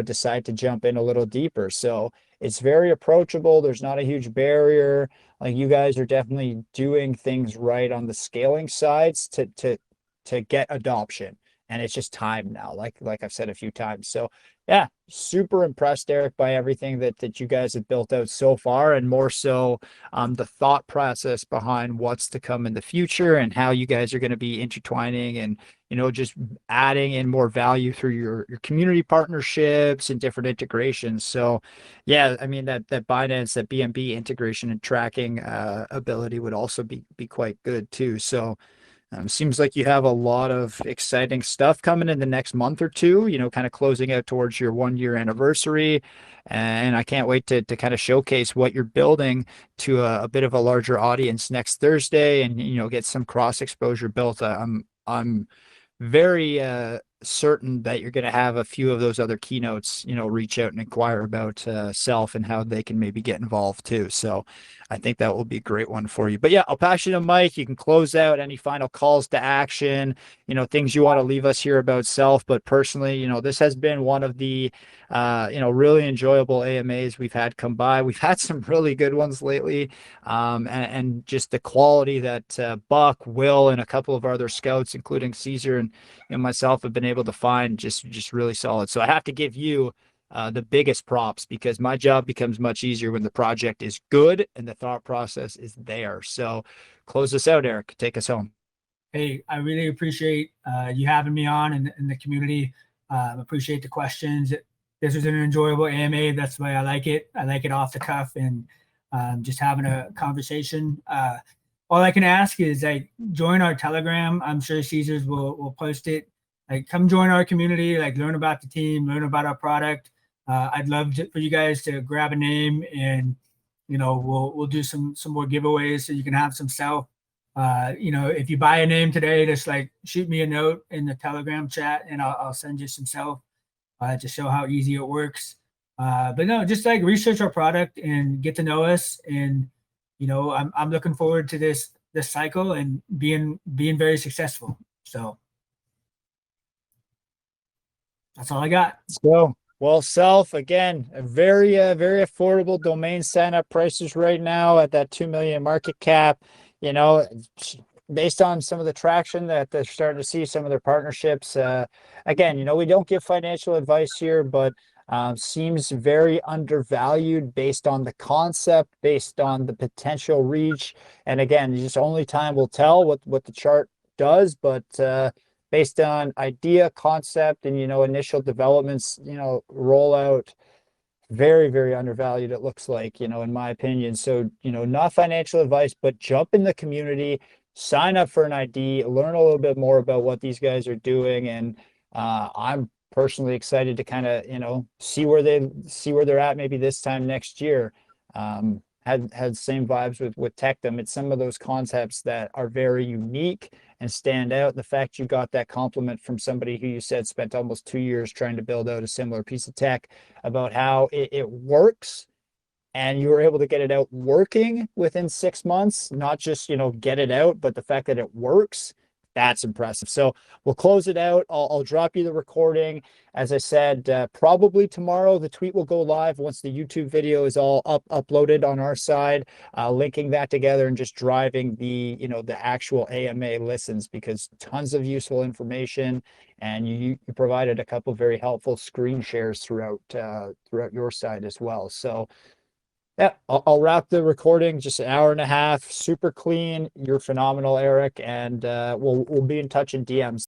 decide to jump in a little deeper. So it's very approachable. There's not a huge barrier. Like, you guys are definitely doing things right on the scaling sides to get adoption. And it's just time now, like I've said a few times. So yeah, super impressed, Eric, by everything that you guys have built out so far, and more so the thought process behind what's to come in the future and how you guys are going to be intertwining and, just adding in more value through your community partnerships and different integrations. So yeah, I mean, that Binance, that BNB integration and tracking ability would also be quite good too. So seems like you have a lot of exciting stuff coming in the next month or two, kind of closing out towards your 1-year anniversary. And I can't wait to kind of showcase what you're building to a bit of a larger audience next Thursday and, get some cross exposure built. I'm very certain that you're going to have a few of those other keynotes, reach out and inquire about self and how they can maybe get involved too. So I think that will be a great one for you. But yeah, I'll pass you to Mike. You can close out any final calls to action, things you want to leave us here about self. But personally, this has been one of the, really enjoyable AMAs we've had come by. We've had some really good ones lately. And just the quality that Buck, Will, and a couple of our other scouts, including Caesar and myself, have been able to find just really solid. So I have to give you the biggest props, because my job becomes much easier when the project is good and the thought process is there. So close us out, Eric. Take us home. Hey, I really appreciate you having me on in the community. Appreciate the questions. This was an enjoyable AMA. That's why I like it. I like it off the cuff and just having a conversation. All I can ask is like join our Telegram. I'm sure Caesars will post it. Like, come join our community, like learn about the team, learn about our product. I'd love for you guys to grab a name and, we'll do some more giveaways so you can have some self. If you buy a name today, just like shoot me a note in the Telegram chat and I'll send you some self to show how easy it works. But no, just like research our product and get to know us. And, I'm looking forward to this cycle and being very successful. So that's all I got. Let's go. Well, self, again, a very affordable domain sign up prices right now at that 2 million market cap. Based on some of the traction that they're starting to see, some of their partnerships. Again, we don't give financial advice here, but seems very undervalued based on the concept, based on the potential reach. And again, just only time will tell what the chart does, but based on idea, concept, and initial developments, rollout, very undervalued, it looks like, in my opinion. So not financial advice, but jump in the community, sign up for an ID, learn a little bit more about what these guys are doing. And I'm personally excited to kind of see where they're at maybe this time next year. had same vibes with Tectum. It's some of those concepts that are very unique and stand out. The fact you got that compliment from somebody who you said spent almost 2 years trying to build out a similar piece of tech about how it works, and you were able to get it out working within 6 months, not just, get it out, but the fact that it works, that's impressive. So we'll close it out. I'll drop you the recording. As I said, probably tomorrow, the tweet will go live once the YouTube video is all uploaded on our side, linking that together and just driving the, the actual AMA listens, because tons of useful information. And you provided a couple of very helpful screen shares throughout your side as well. So yeah, I'll wrap the recording, just an hour and a half, super clean. You're phenomenal, Eric, and we'll be in touch in DMs.